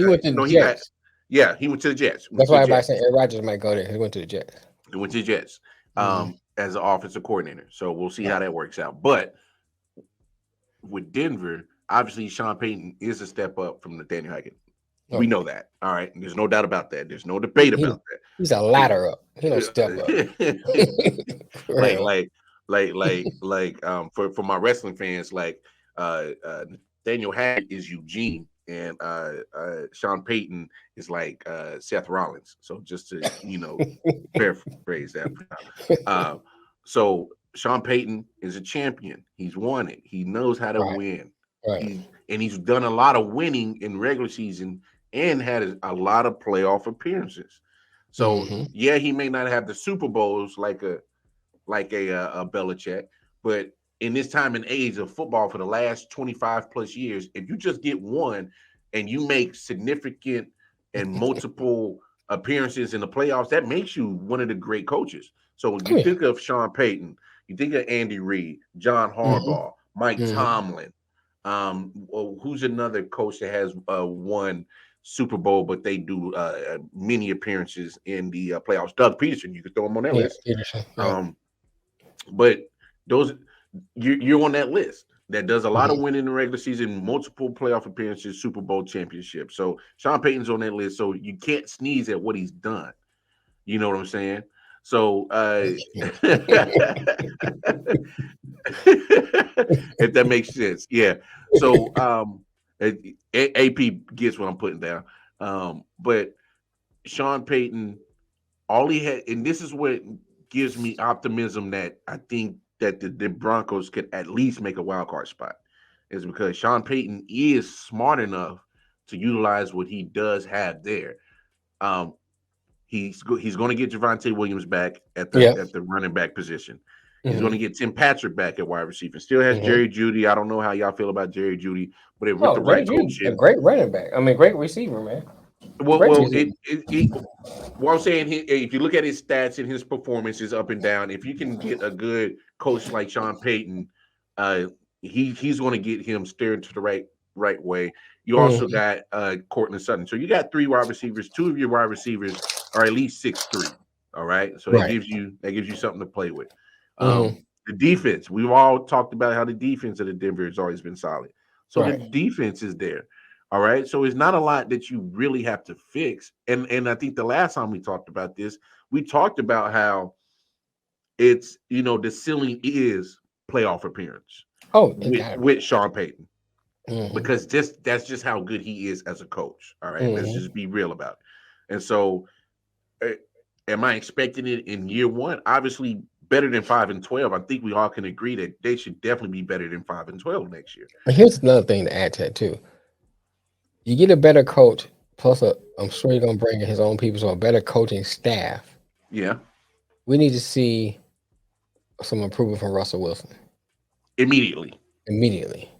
went to the Jets. He went to the Jets. That's why everybody said Aaron Rodgers might go there. He went to the Jets. He went to the Jets as an offensive coordinator. So we'll see how that works out. But with Denver, obviously Sean Payton is a step up from Nathaniel Hackett. We know that. All right. There's no doubt about that. There's no debate about that. He's a ladder up. He don't step up. For my wrestling fans, Nathaniel Hackett is Eugene and Sean Payton is like Seth Rollins. So just to paraphrase that. So Sean Payton is a champion. He's won it. He knows how to win. Right. He's done a lot of winning in regular season and had a lot of playoff appearances. So he may not have the Super Bowls like a Belichick, but in this time and age of football for the last 25 plus years, if you just get one and you make significant and multiple appearances in the playoffs, that makes you one of the great coaches. So when you think of Sean Payton, you think of Andy Reid, John Harbaugh, Mike Tomlin. Who's another coach that has won Super Bowl, but they do many appearances in the playoffs? Doug Peterson, you could throw him on that list. Peterson, but those you're on that list that does a lot of winning in the regular season, multiple playoff appearances, Super Bowl championships. So Sean Payton's on that list, so you can't sneeze at what he's done. You know what I'm saying? So if that makes sense, yeah. So AP gets what I'm putting down. But Sean Payton, all he had, and this is what gives me optimism that I think that the Broncos could at least make a wild card spot, is because Sean Payton is smart enough to utilize what he does have there. He's going to get Javonte Williams back at the running back position. He's going to get Tim Patrick back at wide receiver. Still has Jerry Jeudy. I don't know how y'all feel about Jerry Jeudy, but with the right coach, a great running back. I mean, great receiver, man. What I'm saying, if you look at his stats and his performances up and down, if you can get a good coach like Sean Payton, he's going to get him steered to the right way. You also got Courtland Sutton. So you got 3 wide receivers. 2 of your wide receivers are at least 6'3". All right. So that gives you something to play with. The defense, we've all talked about how the defense of the Denver has always been solid. So the defense is there. All right. So it's not a lot that you really have to fix. And I think the last time we talked about this, we talked about how it's, the ceiling is playoff appearance. With Sean Payton. Because that's just how good he is as a coach. All right. Let's just be real about it. And so am I expecting it in year one? Obviously better than 5-12. I think we all can agree that they should definitely be better than 5-12 next year. And here's another thing to add to that too. You get a better coach, plus I'm sure you're gonna bring in his own people, so a better coaching staff. Yeah. We need to see some improvement from Russell Wilson. Immediately. Immediately.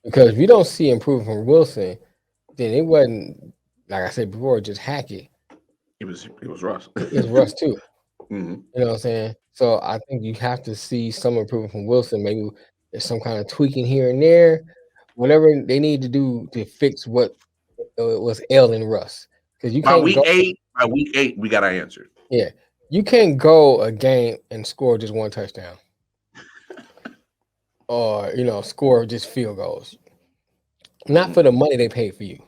Because if you don't see improvement from Wilson, then it wasn't, like I said before, just Hackett. It was Russ. It was Russ too. You know what I'm saying? So I think you have to see some improvement from Wilson. Maybe there's some kind of tweaking here and there, whatever they need to do to fix what was ailing Russ. Because you by can't week 8, we got our answer. Yeah, You can't go a game and score just one touchdown, or score just field goals. Not for the money they paid for you.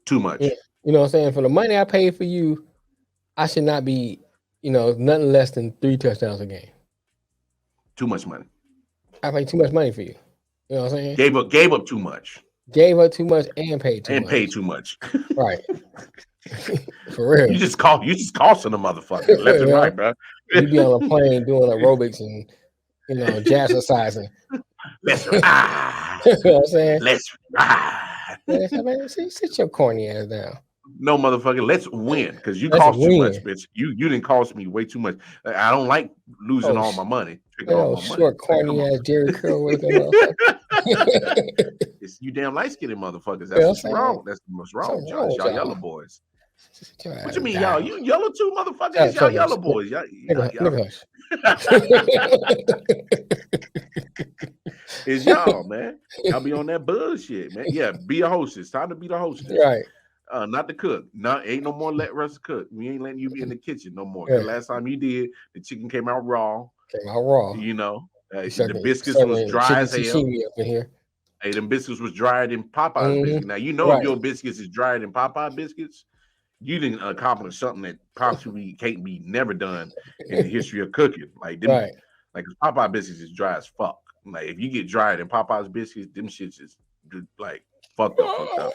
Too much. You know what I'm saying? For the money I paid for you, I should not be, nothing less than 3 touchdowns a game. Too much money. I paid too much money for you. You know what I'm saying? Gave up too much. Gave up too much and paid too much. And paid too much. Right. For real. You just costing a motherfucker left and right, bro. You be on a plane doing aerobics and jazzercising. Let's ride. You know what I'm saying? Let's ride. Man, sit your corny ass down. No, motherfucker, let's win because you Let's cost too win. much, bitch. You didn't cost me way too much. I don't like losing all my money. Short, corny ass Jerry Curl looking motherfucker. You damn light skinned motherfuckers. That's what's wrong. That's what's wrong, Josh. Y'all yellow boys. What you mean, y'all? You yellow too, motherfuckers? Y'all yellow boys. Y'all. It's y'all, man. Y'all be on that bullshit, man. Yeah, be a hostess. Time to be the hostess. Right. Not the cook. Ain't no more let Russ cook. We ain't letting you be in the kitchen no more. Yeah. The last time you did, the chicken came out raw. The biscuits was dry as hell. Up in here. Hey, them biscuits was drier than Popeye's biscuits. Now if your biscuits is drier than Popeye biscuits, you didn't accomplish something that possibly can't be never done in the history of cooking. Like them, like Popeye biscuits is dry as fuck. Like if you get drier than Popeye's biscuits, them shits is like fucked up.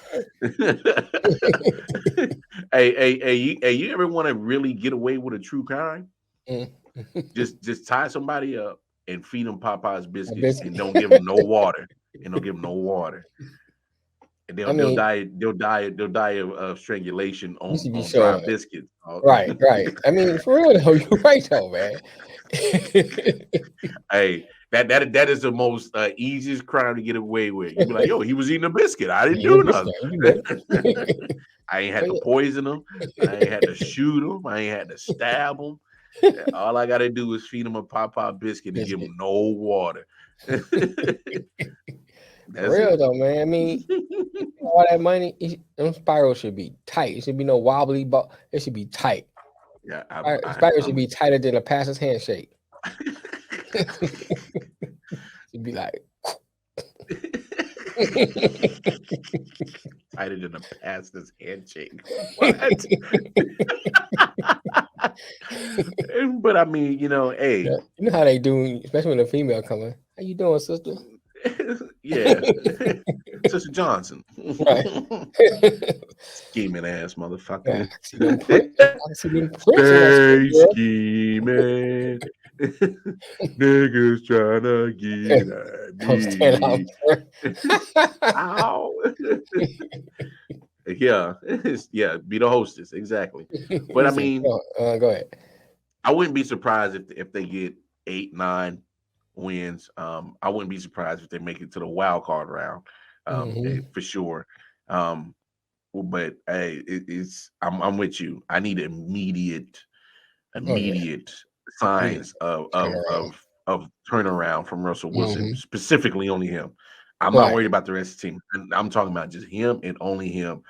Hey, you ever want to really get away with a true crime? just tie somebody up and feed them Popeye's biscuits and don't give them no water. And they'll die of strangulation on dry biscuits. Right. I mean, for real though, you're right though, man. Hey, that is the most easiest crime to get away with. You be like, yo, he was eating a biscuit. I didn't do nothing. I ain't had to poison him. I ain't had to shoot him. I ain't had to stab him. All I gotta do is feed him a Popeye biscuit and give him no water. For real though, man. I mean, all that money, them spirals should be tight. It should be no wobbly, but it should be tight. Yeah, spirals should be tighter than a passer's handshake. It'd be like tighter than a pastor's handshake. What? But I mean, hey, you know how they do, especially when a female coming. How you doing, sister? Yeah, Sister Johnson. Right. Scheming ass motherfucker. Hey, scheming. Niggas trying to get at me. Ow. Yeah, be the hostess, exactly. But I mean, go ahead. I wouldn't be surprised if they get 8-9 wins. I wouldn't be surprised if they make it to the wild card round, for sure. But hey, I'm with you. I need immediate signs of turnaround from Russell Wilson, specifically only him. I'm not worried about the rest of the team. I'm talking about just him and only him.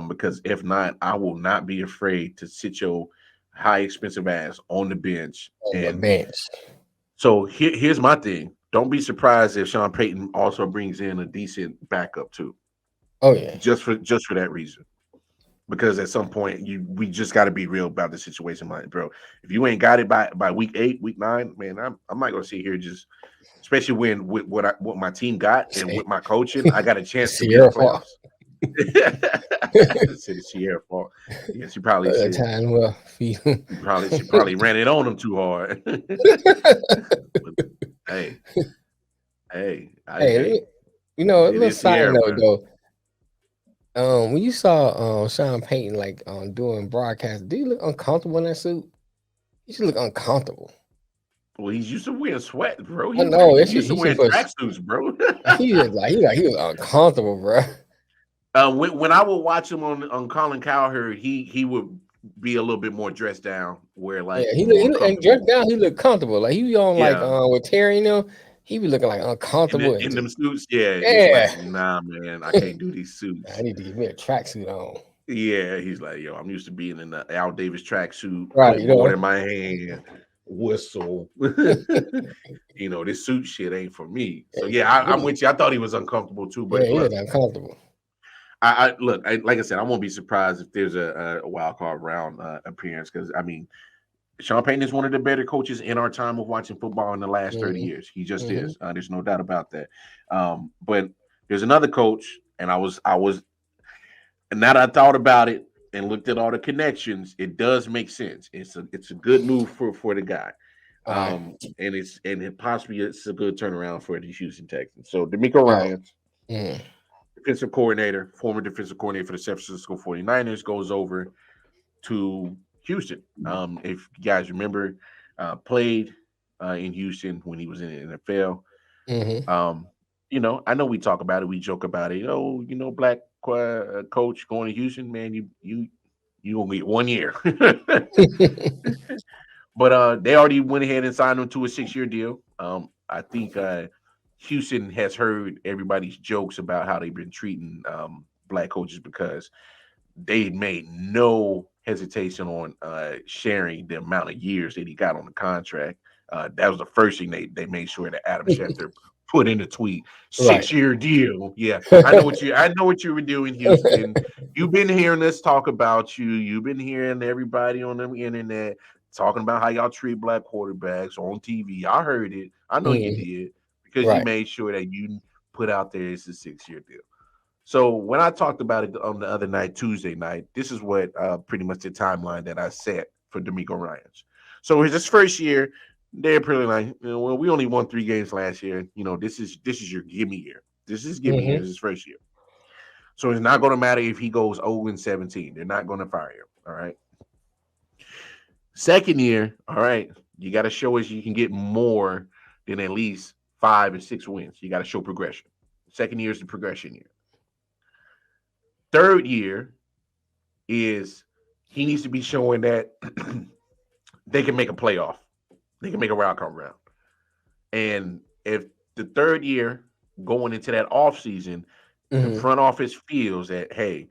Because if not, I will not be afraid to sit your high expensive ass on the bench. So here's my thing. Don't be surprised if Sean Payton also brings in a decent backup too. Oh yeah. Just for that reason. Because at some point we just got to be real about the situation, bro. If you ain't got it by week 8, week 9, man, I'm not gonna sit here just, especially when with what my team got and with my coaching, I got a chance to be in the playoffs. It's Sierra fault. Yeah, she probably said, she probably ran it on him too hard. Hey, a little side note though. When you saw Sean Payton doing broadcast, do you look uncomfortable in that suit? You should look uncomfortable. Well, he's used to wearing sweat, bro. I know. He's used to wearing tracksuits, bro. he was uncomfortable, bro. When I would watch him on Colin Cowherd, he would be a little bit more dressed down. Where he dressed down, he looked comfortable. Like he was on with Terry, he be looking like uncomfortable in them suits. Yeah. Like, nah, man, I can't do these suits. I need to give me a tracksuit on. Yeah, he's like, yo, I'm used to being in the Al Davis tracksuit, Right, you clipboard know. in my hand, whistle. This suit shit ain't for me. So yeah, I'm with you. I thought he was uncomfortable too, Yeah, but he look, was uncomfortable. like I said, I won't be surprised if there's a wild card round appearance because I mean, Sean Payton is one of the better coaches in our time of watching football in the last 30 Mm-hmm. years. He just Mm-hmm. is. There's no doubt about that. But there's another coach, and and now that I thought about it and looked at all the connections, it does make sense. It's a good move for the guy. All right. Possibly it's a good turnaround for the Houston Texans. So D'Amico Oh. Ryans, Mm. former defensive coordinator for the San Francisco 49ers, goes over to Houston. If you guys remember, played in Houston when he was in the NFL. Mm-hmm. I know we talk about it, we joke about it. Oh, black coach going to Houston, man, you gonna get 1 year. But they already went ahead and signed him to a 6-year deal. I think Houston has heard everybody's jokes about how they've been treating black coaches because they made no hesitation on sharing the amount of years that he got on the contract. That was the first thing they made sure that Adam Schefter put in the tweet. Right. 6-year deal. Yeah, I know what you were doing, Houston. You've been hearing us talk about you. You've been hearing everybody on the internet talking about how y'all treat black quarterbacks on TV. I heard it. I know you Mm-hmm. did because you Right. made sure that you put out there it's a 6-year deal. So when I talked about it on the other night, Tuesday night, this is what pretty much the timeline that I set for D'Amico Ryans. So his first year, they're pretty like, well, we only won 3 games last year. This is your gimme year. This is gimme year. Mm-hmm. This is his first year. So it's not going to matter if he goes 0-17. They're not going to fire him. All right. Second year, all right, you got to show us you can get more than at least 5 and 6 wins. You got to show progression. Second year is the progression year. Third year is he needs to be showing that they can make a playoff. They can make a wild card round. And if the third year going into that offseason, the Mm-hmm. front office feels that, hey,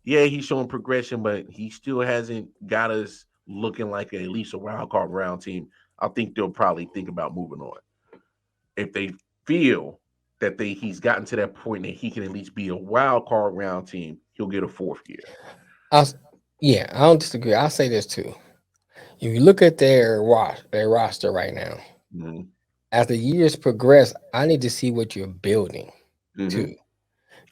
yeah, he's showing progression, but he still hasn't got us looking like at least a wild card round team, I think they'll probably think about moving on. If they feel that he's gotten to that point that he can at least be a wild card round team, he'll get a 4th year. Yeah, I don't disagree. I'll say this too. If you look at their roster right now, Mm-hmm. as the years progress, I need to see what you're building too.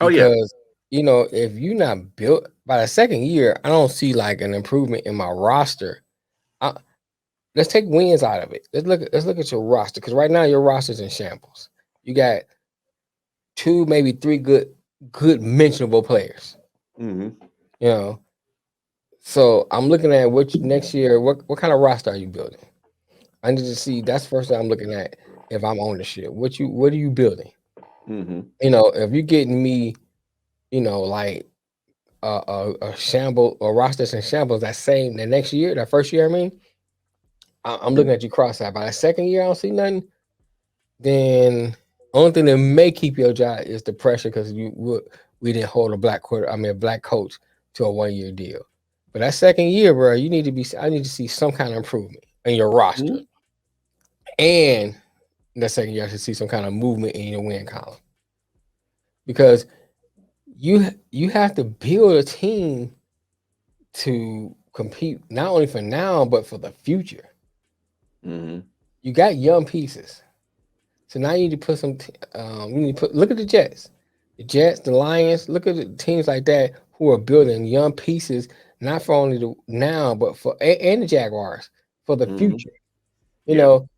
Oh, yeah. Because if you're not built by the second year, I don't see like an improvement in my roster. Let's take wins out of it. Let's look at your roster because right now your roster's in shambles. You got 2, maybe 3 good mentionable players. Mm-hmm. So I'm looking at next year. What kind of roster are you building? I need to see. That's the first thing I'm looking at if I'm ownership. What are you building? Mm-hmm. If you're getting me, like a shamble or rosters and shambles the next year, that first year, I'm looking at you cross-eyed. By the second year, I don't see nothing. Then only thing that may keep your job is the pressure because we didn't hold a black coach to a 1-year deal. But that second year, bro, I need to see some kind of improvement in your roster. Mm-hmm. And the second year, I should see some kind of movement in your win column. Because you have to build a team to compete not only for now, but for the future. Mm-hmm. You got young pieces. So now you need to put some look at the Jets. The Jets, the Lions, look at the teams like that who are building young pieces, not for only the now, but and the Jaguars for the future.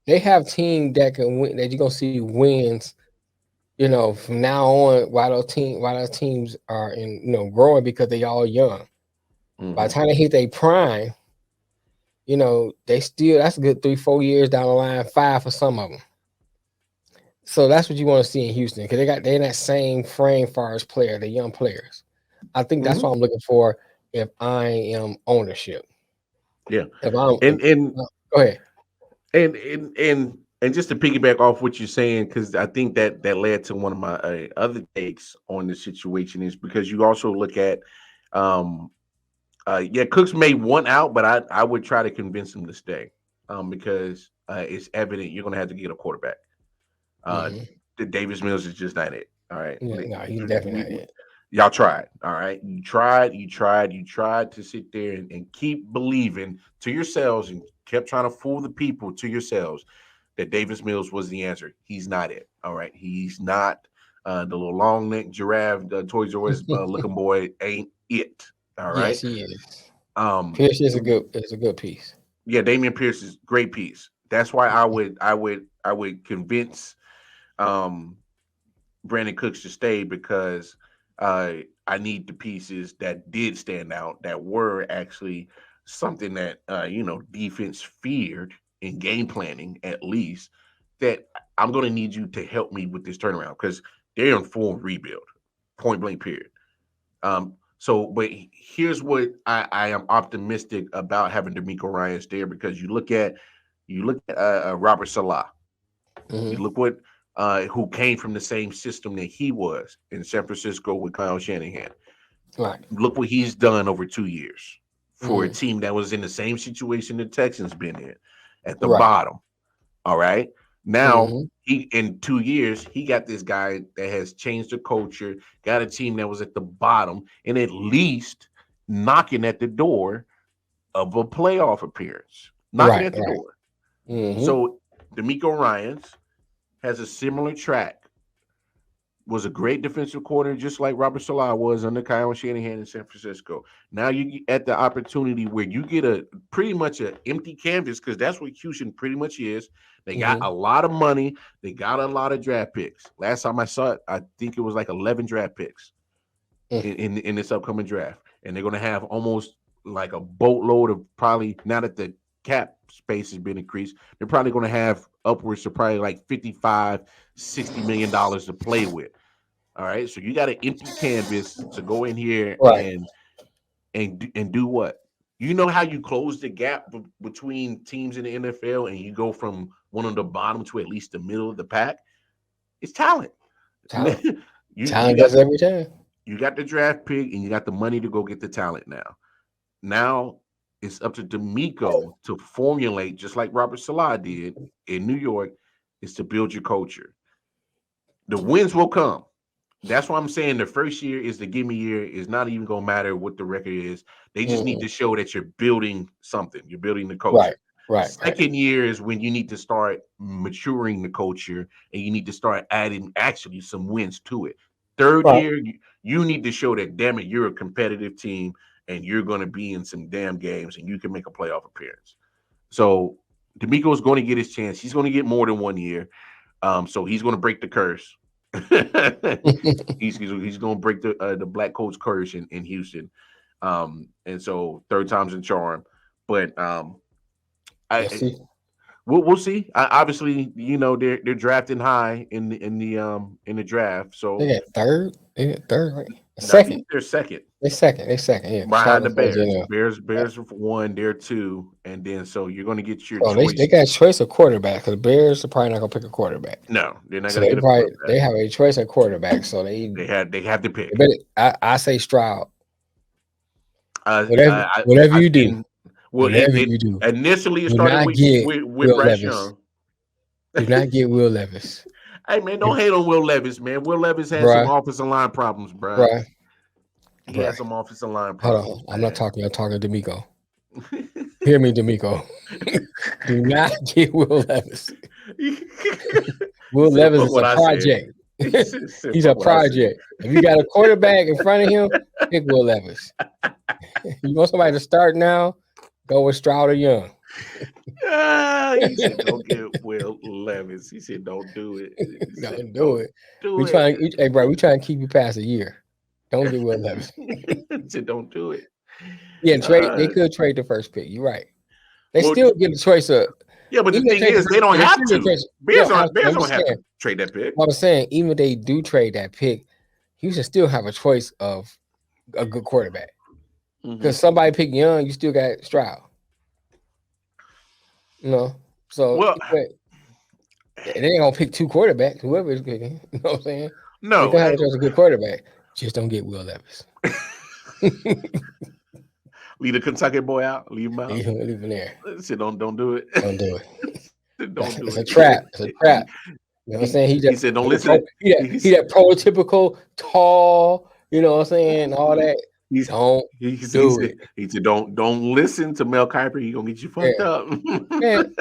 They have teams that can win, that you're gonna see wins, from now on while those teams are growing because they all young. Mm-hmm. By the time they hit their prime, they still that's a good 3-4 years down the line, 5 for some of them. So that's what you want to see in Houston because they're in that same frame far as player, the young players. I think that's what I'm looking for if I am ownership. Yeah. Go ahead. And just to piggyback off what you're saying, because I think that led to one of my other takes on the situation is because you also look at Yeah, Cooks made one out, but I would try to convince him to stay, because it's evident you're going to have to get a quarterback. The Davis Mills is just not it. All right. Yeah, no, he's definitely not it. Y'all tried. All right. You tried to sit there and keep believing to yourselves and kept trying to fool the people to yourselves that Davis Mills was the answer. He's not it. All right. He's not the little long neck giraffe, Toys R Us looking boy ain't it. All right. Yes, he is. Pierce is a good piece. Yeah, Damian Pierce is a great piece. That's why I would convince Brandon Cooks to stay, because I need the pieces that did stand out, that were actually something that defense feared in game planning, at least, that I'm going to need you to help me with this turnaround, because they're in full rebuild, point blank period. But here's what I am optimistic about having D'Amico Ryans there, because you look at Robert Salah. You look what who came from the same system that he was in San Francisco with Kyle Shanahan. Right. Look what he's done over 2 years for a team that was in the same situation the Texans been in, at the bottom. All right. Now he, in 2 years, he got this guy that has changed the culture, got a team that was at the bottom and at least knocking at the door of a playoff appearance. Knocking at the door. So D'Amico Ryans has a similar track. Was a great defensive coordinator, just like Robert Salah was under Kyle Shanahan in San Francisco. Now you at the opportunity where you get a pretty much an empty canvas, because that's what Houston pretty much is. They got a lot of money. They got a lot of draft picks. Last time I saw it, I think it was like 11 draft picks in this upcoming draft. And they're going to have almost like a boatload of, probably, now that the cap space has been increased, they're probably going to have upwards to probably like $55-60 million to play with. All right, so you got an empty canvas to go in here and do what? You know how you close the gap between teams in the NFL, and you go from one of the bottom to at least the middle of the pack? It's talent. Talent does every time. You got the draft pick, and you got the money to go get the talent now. Now it's up to D'Amico to formulate, just like Robert Salah did in New York, is to build your culture. The wins will come. That's why I'm saying the first year is the gimme year. Is not even going to matter what the record is. They just need to show that you're building something. You're building the culture. Right. Second year is when you need to start maturing the culture, and you need to start adding actually some wins to it. Third year, you need to show that, damn it, you're a competitive team, and you're going to be in some damn games, and you can make a playoff appearance. So D'Amico is going to get his chance. He's going to get more than 1 year. So he's going to break the curse. he's going to break the black coach curse in Houston. And so third time's a charm. But we'll see. Obviously, they're drafting high in the draft. So they got third, right? Second. They're second. They're second. Yeah, behind the Bears. Bears are 1, they're 2, and then so you're going to get your choice. They got a choice of quarterback, because the Bears are probably not going to pick a quarterback. No, they're not going to get a quarterback. They have a choice of quarterback, so they have to pick. I say Stroud. Whatever you do. Whatever you do. Initially, it started with Bryce Young. Do not get Will Levis. Hey, man, don't hate on Will Levis, man. Will Levis had some offensive line problems, bro. He had some offensive line problems. Hold on. I'm not talking. I'm talking to D'Amico. Hear me, D'Amico. Do not get Will Levis. Will Levis is a project. He's a project. If you got a quarterback in front of him, pick Will Levis. You want somebody to start now? Go with Stroud or Young. He said, "Don't get Will Levis." He said, "Don't do it." Don't do it. We trying to keep you past a year. Don't get Will Levis. He said, "Don't do it." Yeah, they could trade the first pick. You're right. They still get a choice of. Yeah, but the thing is, they don't have to. Bears don't have to trade that pick. I was saying, even if they do trade that pick, Houston still have a choice of a good quarterback. Because somebody picked Young, you still got Stroud. So they ain't gonna pick two quarterbacks, whoever is picking. You know what I'm saying? No, they have a good quarterback. Just don't get Will Levis. Leave the Kentucky boy out. Leave him out. Leave him there. Said, don't do it. Don't do it. Don't do It's it. a trap. It's a trap. You know what I'm saying? He said, don't listen. He that prototypical tall, you know what I'm saying? All that. He said, don't listen to Mel Kiper. He gonna get you fucked up. Man,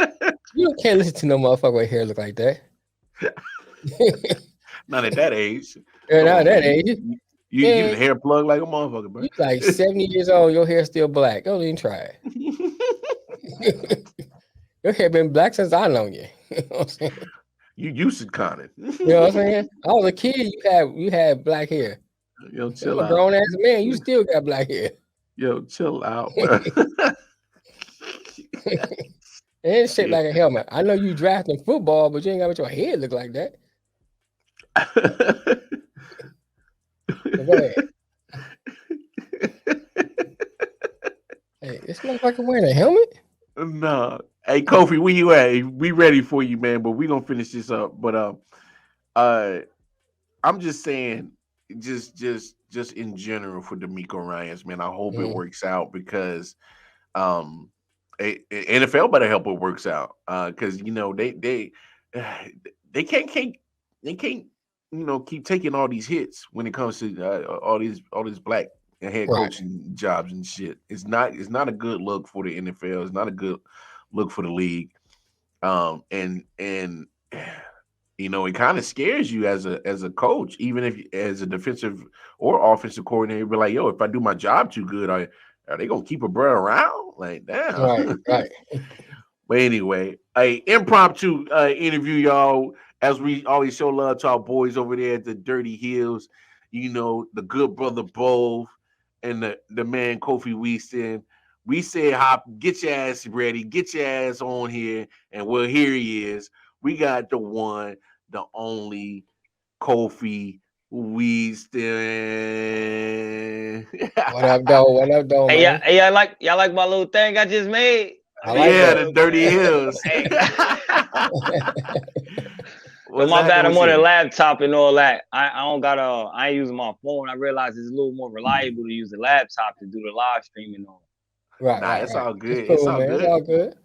you can't listen to no motherfucker with hair look like that. Not at that age. Yeah, not at that age. You get a hair plug like a motherfucker, bro. You like 70 years old, your hair's still black. Don't even try it. Your hair been black since I known you. You know what I'm saying? You used to con it. You know what I'm saying? I was a kid, you had black hair. Yo, chill out. Grown ass man, you still got black hair. Yo, chill out, bro. It shaped like a helmet. I know you drafting football, but you ain't got what your head look like that. Go ahead. Hey, this motherfucker wearing a helmet? No. Hey, Kofi, where you at? We ready for you, man, but we gonna finish this up. But I'm just saying, just in general for D'Amico Ryans, man, I hope it works out because NFL better help it works out. Because you know they can't keep taking all these hits when it comes to all these black head coaching jobs and shit. It's not a good look for the NFL. It's not a good look for the league. And you know, it kind of scares you as a coach, even if as a defensive or offensive coordinator, be like, yo, if I do my job too good, are they gonna keep a bro around? Like, damn. Right. But anyway, a impromptu interview, y'all. As we always show love to our boys over there at the Dirty Hills, you know, the good brother Bove and the man Kofi Weedston. We said, hop, get your ass ready, get your ass on here, and well, here he is. We got the one, the only Kofi Weedston. What up, though? Hey, man? y'all like my little thing I just made? The Dirty Hills. Well, my bad, I'm on a laptop and all that. I ain't using my phone. I realize it's a little more reliable to use a laptop to do the live streaming on. It's all good. It's all good.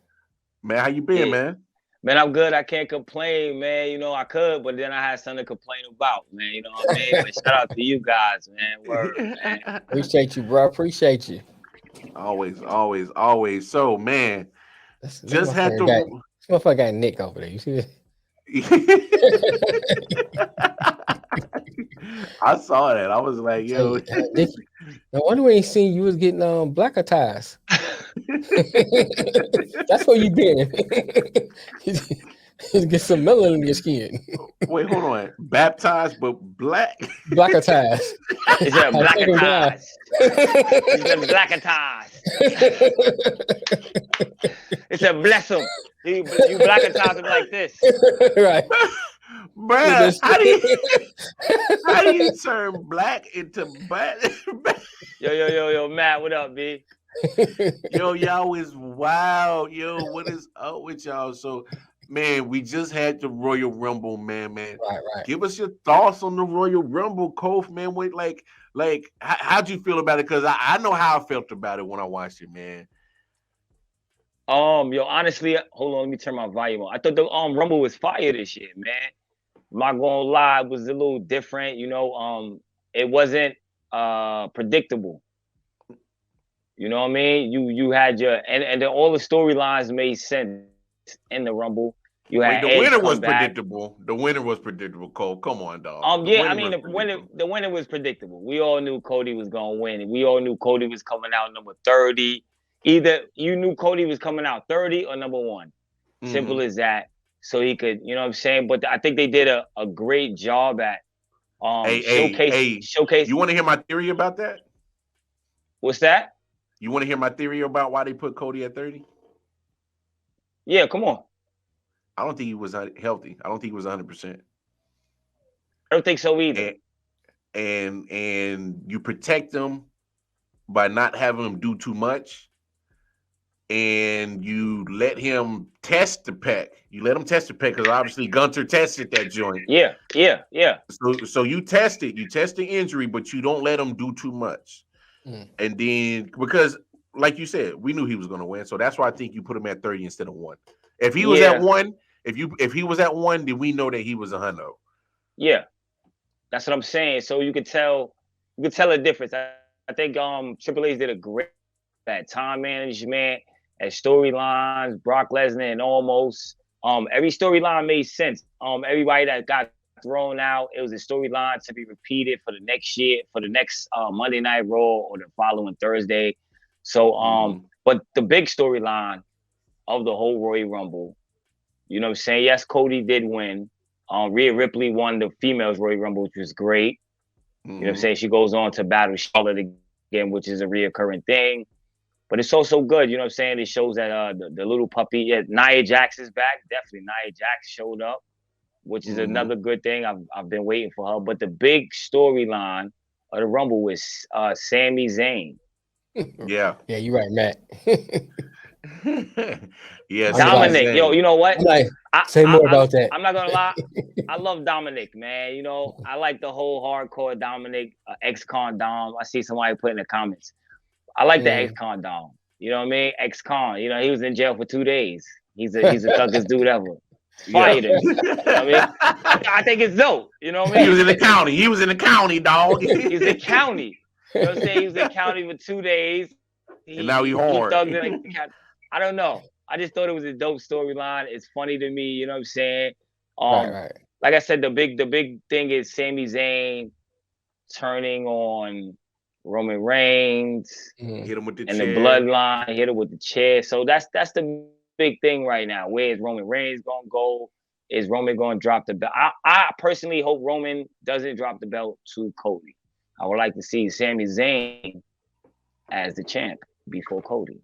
Man, how you been, man? Man, I'm good. I can't complain, man. You know, I could, but then I had something to complain about, man. You know what I mean? But shout out to you guys, man. Word, man. Appreciate you, bro. Appreciate you. Always. So, man, this motherfucker got Nick over there. You see this? I saw that. I was like, yo. No wonder we ain't seen you was getting blacker ties. That's where you been. Get some melanin in your skin. Wait, hold on. Baptized but black. Blacker ties. It's a blacker ties. It's a blacker ties. It's a bless him. You blacker ties him like this. Right. Bruh, how do you turn black into black? Yo, Matt, what up, B? Yo, y'all is wild. Yo, what is up with y'all? So, man, we just had the Royal Rumble, man. Right. Give us your thoughts on the Royal Rumble, Kof, man. Wait, like, how'd you feel about it? Because I know how I felt about it when I watched it, man. Yo, honestly, hold on, let me turn my volume on. I thought the Rumble was fire this year, man. I'm not gonna lie, it was a little different, you know. It wasn't predictable. You know what I mean? You had your and then all the storylines made sense in the Rumble. You had the winner was predictable. The winner was predictable, Cole. Come on, dog. The winner was predictable. We all knew Cody was gonna win. We all knew Cody was coming out number 30. Either you knew Cody was coming out 30 or number 1. Simple as that. So he could, you know what I'm saying? But I think they did a great job at showcase. You want to hear my theory about that? What's that? You want to hear my theory about why they put Cody at 30? Yeah, come on. I don't think he was healthy. I don't think he was 100%. I don't think so either. And you protect him by not having him do too much. And you let him test the pec. You let him test the pec because obviously Gunter tested that joint. Yeah. So you test it. You test the injury, but you don't let him do too much. And then because like you said, we knew he was going to win, so that's why I think you put him at 30 instead of 1. If he was at 1, if he was at 1, then we know that he was a hundo. Yeah, that's what I'm saying. So you could tell a difference. I think Triple H did a great at time management, at storylines, Brock Lesnar and Almost. Every storyline made sense. Everybody that got thrown out, it was a storyline to be repeated for the next year, for the next Monday Night Raw or the following Thursday. So, but the big storyline of the whole Royal Rumble, you know what I'm saying? Yes, Cody did win. Rhea Ripley won the females Royal Rumble, which was great. You know what I'm saying? She goes on to battle Charlotte again, which is a reoccurring thing. But it's also good, you know what I'm saying? It shows that the little puppy, Nia Jax is back. Definitely Nia Jax showed up, which is another good thing. I've been waiting for her. But the big storyline of the Rumble was Sami Zayn. Yeah. Yeah, you're right, Matt. Yeah, Dominic, yo, you know what? Say more about that. I'm not gonna lie. I love Dominic, man. You know, I like the whole hardcore Dominic, ex-con Dom. I see somebody put in the comments. I like the ex-con Dom. You know what I mean? Ex-con. You know, he was in jail for 2 days. He's the thuggest dude ever. Fire to me. You know what I mean? I think it's dope. You know what I mean? He was in the county. He was in the county, dog. He's in county. You know what I'm saying? He was in county for 2 days. And now he hard. I don't know. I just thought it was a dope storyline. It's funny to me, you know what I'm saying? Right. Like I said, the big thing is Sami Zayn turning on Roman Reigns, hit him with the and chair. the bloodline, hit him with the chair. So that's the big thing right now. Where is Roman Reigns gonna go? Is Roman gonna drop the belt? I personally hope Roman doesn't drop the belt to Cody. I would like to see Sami Zayn as the champ before Cody.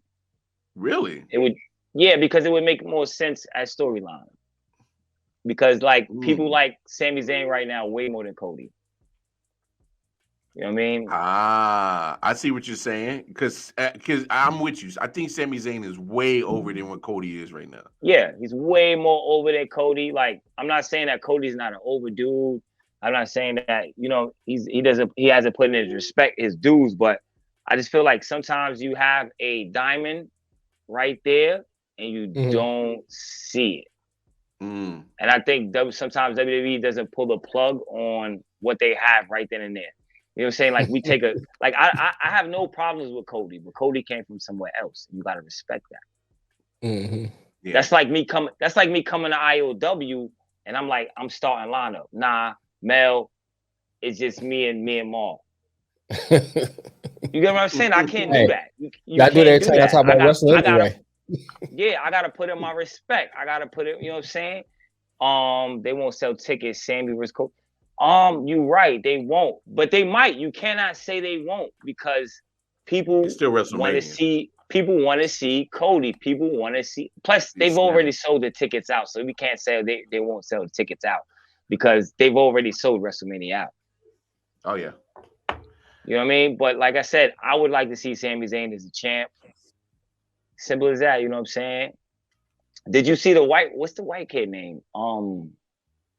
Really? It would, yeah, because it would make more sense as storyline. Because like people like Sami Zayn right now way more than Cody. You know what I mean? I see what you're saying. Because I'm with you. I think Sami Zayn is way over than what Cody is right now. Yeah, he's way more over than Cody. Like, I'm not saying that Cody's not an over dude. I'm not saying that, you know, he hasn't put in his dues, but I just feel like sometimes you have a diamond right there and you don't see it. And I think sometimes WWE doesn't pull the plug on what they have right then and there. You know what I'm saying? Like, we take I have no problems with Cody, but Cody came from somewhere else. You got to respect that. Yeah. That's like me coming to IOW and I'm like, I'm starting lineup. Nah, Mel, it's just me and Maul. You get what I'm saying? I can't do that. You gotta do that every time I talk about wrestling anyway. Yeah, I gotta put in my respect. I gotta put it, you know what I'm saying? They won't sell tickets, Sammy versus Cody. You're right, they won't. But they might. You cannot say they won't because people want to see Cody. People want to see. Plus, they've already sold the tickets out, so we can't say they won't sell the tickets out because they've already sold WrestleMania out. Oh yeah. You know what I mean? But like I said, I would like to see Sami Zayn as a champ. Simple as that, you know what I'm saying? Did you see what's the white kid name?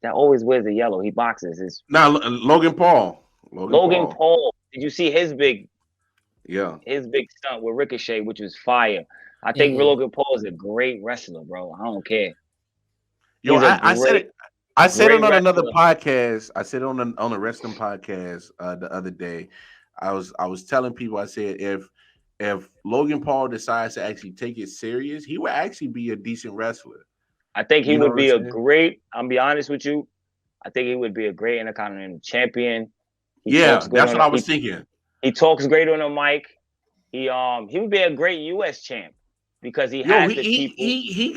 That always wears the yellow. He boxes. Logan Paul. Logan Paul. Did you see his big stunt with Ricochet, which was fire? I think Logan Paul is a great wrestler, bro. I don't care. Yo, I said it on another podcast. I said on a wrestling podcast the other day. I was telling people, I said if Logan Paul decides to actually take it serious, he would actually be a decent wrestler. I think he would be I'll be honest with you. I think he would be a great Intercontinental Champion. That's what I was thinking. He talks great on the mic. He would be a great US champ because he has the people. He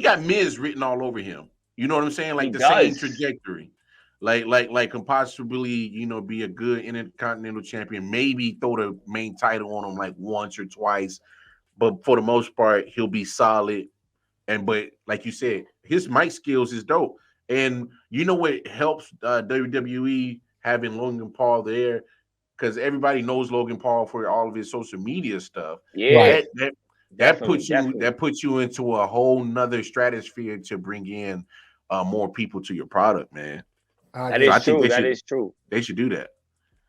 got Miz written all over him. You know what I'm saying? Like same trajectory. Like can possibly, you know, be a good Intercontinental Champion. Maybe throw the main title on him like once or twice, but for the most part, he'll be solid. But like you said, his mic skills is dope. And you know what helps WWE having Logan Paul there? Because everybody knows Logan Paul for all of his social media stuff. Yeah, that puts you into a whole nother stratosphere to bring in more people to your product, man. That is true. They should do that.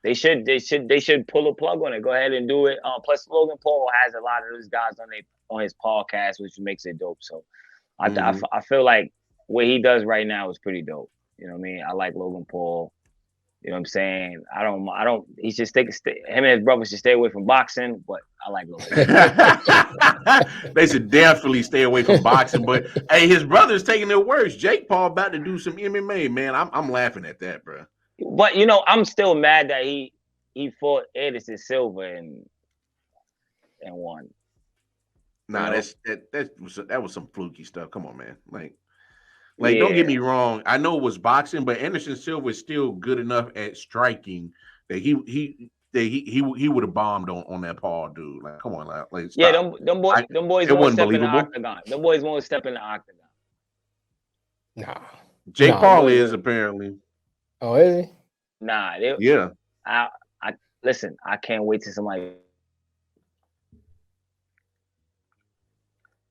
They should pull a plug on it. Go ahead and do it. Plus, Logan Paul has a lot of those guys on his podcast, which makes it dope. So, I feel like what he does right now is pretty dope. You know what I mean? I like Logan Paul. You know what I'm saying? I don't. He should him and his brother should stay away from boxing, but I like Logan. They should definitely stay away from boxing. But hey, his brother's taking it worse. Jake Paul about to do some MMA, man. I'm laughing at that, bro. But I'm still mad that he fought Anderson Silva and won. Nah, that was some fluky stuff. Come on, man. Like, don't get me wrong. I know it was boxing, but Anderson Silva is still good enough at striking that he would have bombed on that Paul dude. Like, come on, like yeah, them boys won't step in the octagon. Them boys won't step in the octagon. Nah, Jake Paul is apparently. Oh, is he? Nah, yeah. I listen. I can't wait till somebody.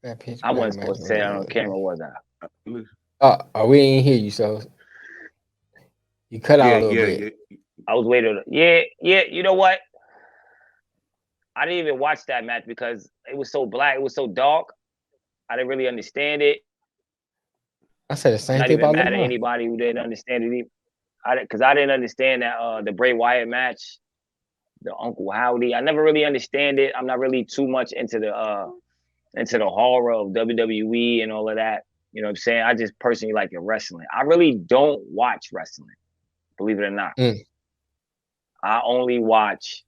I wasn't supposed to say that on camera, was I? We ain't hear you, so you cut out a little bit. Yeah. I was waiting. Yeah. You know what? I didn't even watch that match because it was so black. It was so dark. I didn't really understand it. I said the same thing about mad at anybody who didn't understand it. Because I didn't understand that the Bray Wyatt match, the Uncle Howdy. I never really understand it. I'm not really too much into the horror of WWE and all of that. You know what I'm saying? I just personally like your wrestling. I really don't watch wrestling, believe it or not. I only watch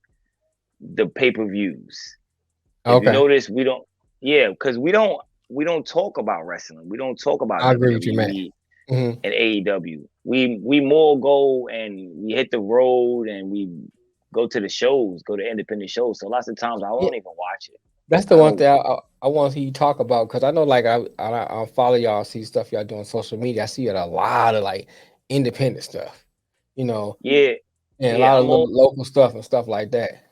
the pay-per-views. Okay. If you notice, we don't. Yeah, because we don't talk about wrestling. We don't talk about I agree with you, man. And AEW. We more go and we hit the road and we go to the shows, go to independent shows. So lots of times I won't even watch it. That's the one thing I want to see you talk about, because I know, like, I follow y'all, see stuff y'all do on social media. I see a lot of like independent stuff, you know. Yeah. And a lot of local stuff and stuff like that.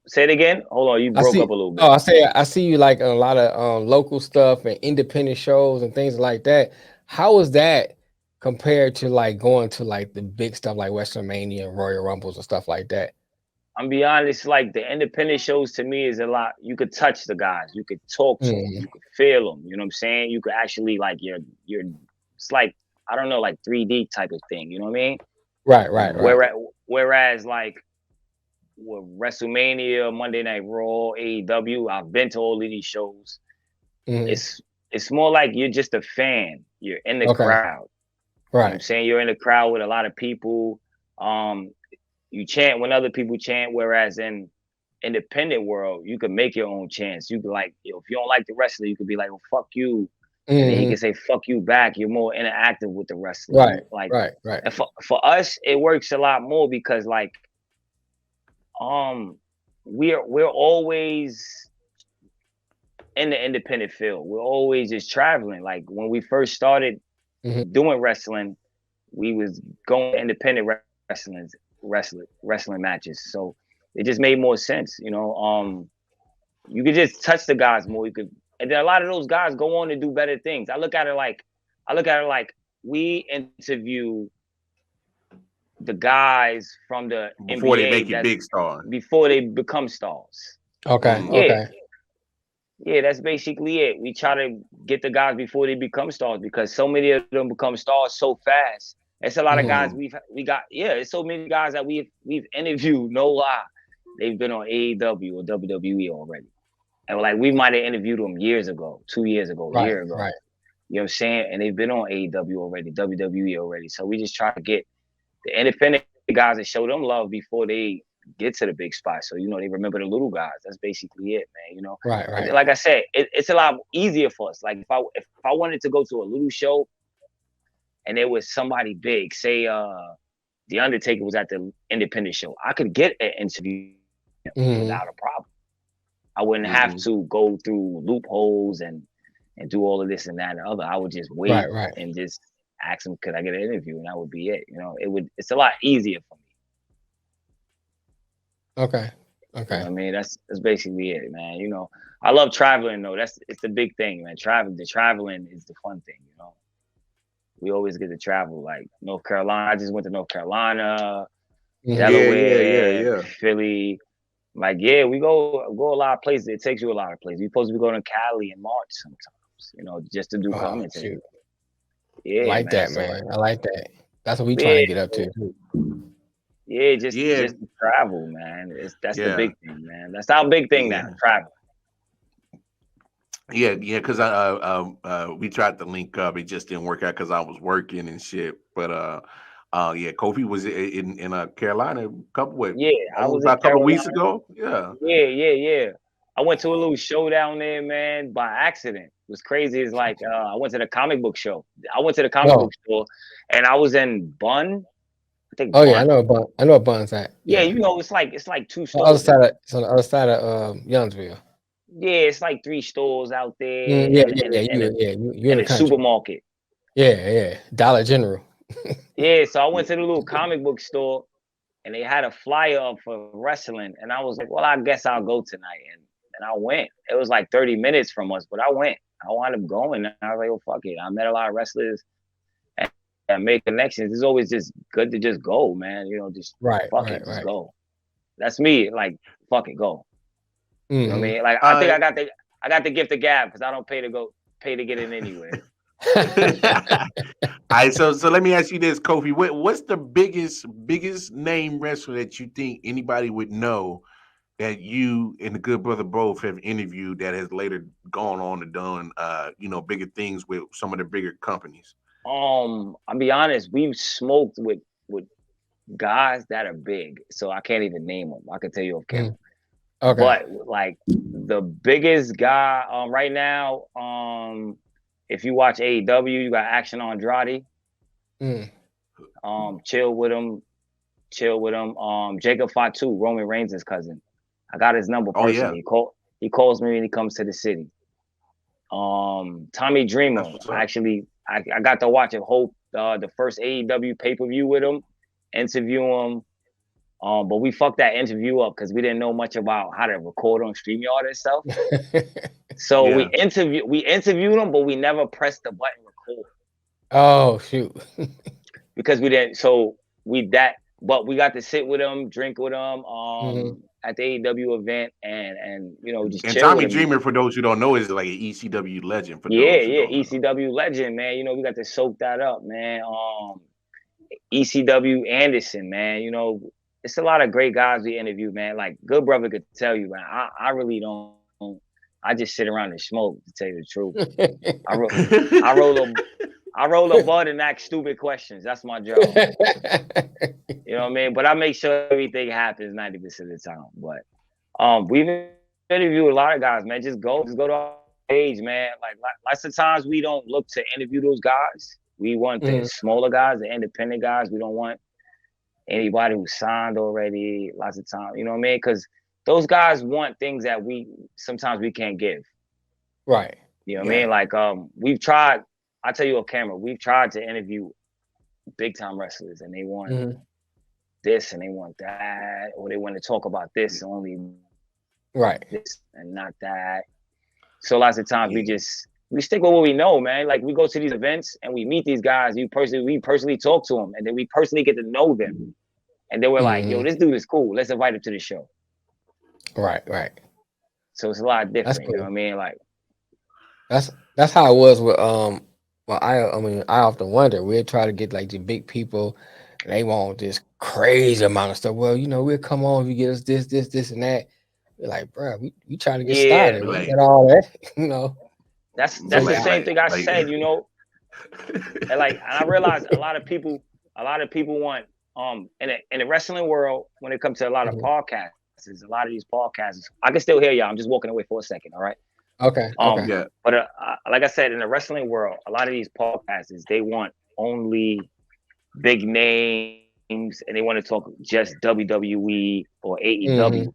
Say it again. Hold on, you broke up a little bit. Oh, I see you like a lot of local stuff and independent shows and things like that. How is that compared to like going to like the big stuff like WrestleMania and Royal Rumbles and stuff like that? I'm be honest, like the independent shows to me is a lot. You could touch the guys, you could talk to them, you could feel them. You know what I'm saying? You could actually like it's like, I don't know, like 3D type of thing. You know what I mean? Right. Whereas like with WrestleMania, Monday Night Raw, AEW, I've been to all of these shows. It's more like you're just a fan. You're in the crowd. Right. You know what I'm saying? You're in the crowd with a lot of people. You chant when other people chant, whereas in independent world, you can make your own chants. You could like, if you don't like the wrestler, you could be like, well, fuck you. And then he can say, fuck you back. You're more interactive with the wrestler. Right. And for us, it works a lot more because like, we're always in the independent field. We're always just traveling. Like when we first started doing wrestling, we was going to independent wrestling matches. So it just made more sense, you know. You could just touch the guys more. And then a lot of those guys go on to do better things. I look at it like we interview the guys from the before NBA they make it big stars. Before they become stars. Okay. Yeah, that's basically it. We try to get the guys before they become stars because so many of them become stars so fast. It's a lot of guys it's so many guys that we've interviewed, no lie. They've been on AEW or WWE already. And like we might have interviewed them years ago, 2 years ago, a year ago. Right. You know what I'm saying? And they've been on AEW already, WWE already. So we just try to get the independent guys and show them love before they get to the big spot. So, you know, they remember the little guys. That's basically it, man. You know? Right. Like I said, it's a lot easier for us. Like if I wanted to go to a little show and there was somebody big, say The Undertaker was at the independent show, I could get an interview without a problem. I wouldn't have to go through loopholes and do all of this and that and the other. I would just wait and just ask them, could I get an interview? And that would be it. You know, it's a lot easier for me. Okay. You know what I mean, that's basically it, man. You know, I love traveling though. It's the big thing, man. The traveling is the fun thing, you know. We always get to travel, like North Carolina. I just went to North Carolina. Delaware, Philly. Like, yeah, we go a lot of places. It takes you a lot of places. We're supposed to be going to Cali in March sometimes, just to do commentary. Shoot. Yeah, I like man. that, So, man. I like that. That's what we trying to get up to. Yeah, just to travel, man. That's the big thing, man. That's our big thing now, travel. Yeah, because we tried to link up. It just didn't work out because I was working and shit. But Kofi was in Carolina I was about a couple weeks ago. Yeah. I went to a little show down there, man, by accident. What's crazy is like I went to the comic book show. I went to the comic book store, and I was in Bunn. I think. Oh, yeah, I know what Bun's at. Yeah, it's like 2 stores. On the other side of Youngsville. Yeah, it's like 3 stores out there. You're in the supermarket. Yeah, Dollar General. Yeah, so I went to the little comic book store, and they had a flyer up for wrestling, and I was like, well, I guess I'll go tonight, and I went. It was like 30 minutes from us, but I went. I wound up going, and I was like, oh, fuck it. I met a lot of wrestlers and made connections. It's always just good to just go, man. Just just go. That's me. Like, fuck it, go. Mm-hmm. You know what I mean? Like, I think I got the gift of gab because I don't pay to get in anywhere. All right, so let me ask you this, Kofi. What's the biggest name wrestler that you think anybody would know that you and the Good Brother both have interviewed that has later gone on and done bigger things with some of the bigger companies? I'll be honest, we've smoked with guys that are big, so I can't even name them. I can tell you off camera. Okay. But like the biggest guy right now, if you watch AEW, you got Action Andrade. Chill with him. Jacob Fatu, Roman Reigns' cousin. I got his number personally. He calls me when he comes to the city. Tommy Dreamer. Actually, I got to watch the first AEW pay-per-view with him, interview him. But we fucked that interview up because we didn't know much about how to record on StreamYard and stuff. So we interviewed him, but we never pressed the button record. Oh shoot! Because we didn't. So but we got to sit with him, drink with him at the AEW event, and just chill. Tommy Dreamer, for those who don't know, is like an ECW legend. ECW legend, man. We got to soak that up, man. ECW Anderson, man. It's a lot of great guys we interview, man. Like Good Brother could tell you, man. I really don't. I just sit around and smoke, to tell you the truth. I roll a bud and ask stupid questions. That's my job. You know what I mean? But I make sure everything happens 90% of the time. But we've interviewed a lot of guys, man. Just go to our page, man. Like lots of times we don't look to interview those guys. We want the smaller guys, the independent guys. We don't want anybody who signed already. Lots of time, you know what I mean? Because those guys want things that sometimes we can't give. Right. You know what I mean? Like we've tried. I tell you off camera, we've tried to interview big time wrestlers, and they want this and they want that, or they want to talk about this only, this and not that. So lots of times we stick with what we know, man. Like we go to these events and we meet these guys. We personally talk to them, and then we personally get to know them, and then we're like, yo, this dude is cool. Let's invite him to the show. Right. So it's a lot different. Cool. You know what I mean? Like that's how it was with Well, I often wonder. We'll try to get like the big people, and they want this crazy amount of stuff. Well, we'll come on if you get us this, and that. We're like, bro, we trying to get started. We get all that, That's the same thing I said, And I realize a lot of people want in the wrestling world, when it comes to a lot of podcasts, a lot of these podcasts. I can still hear y'all. I'm just walking away for a second. All right. Okay. But like I said, in the wrestling world, a lot of these podcasts, they want only big names, and they want to talk just WWE or AEW.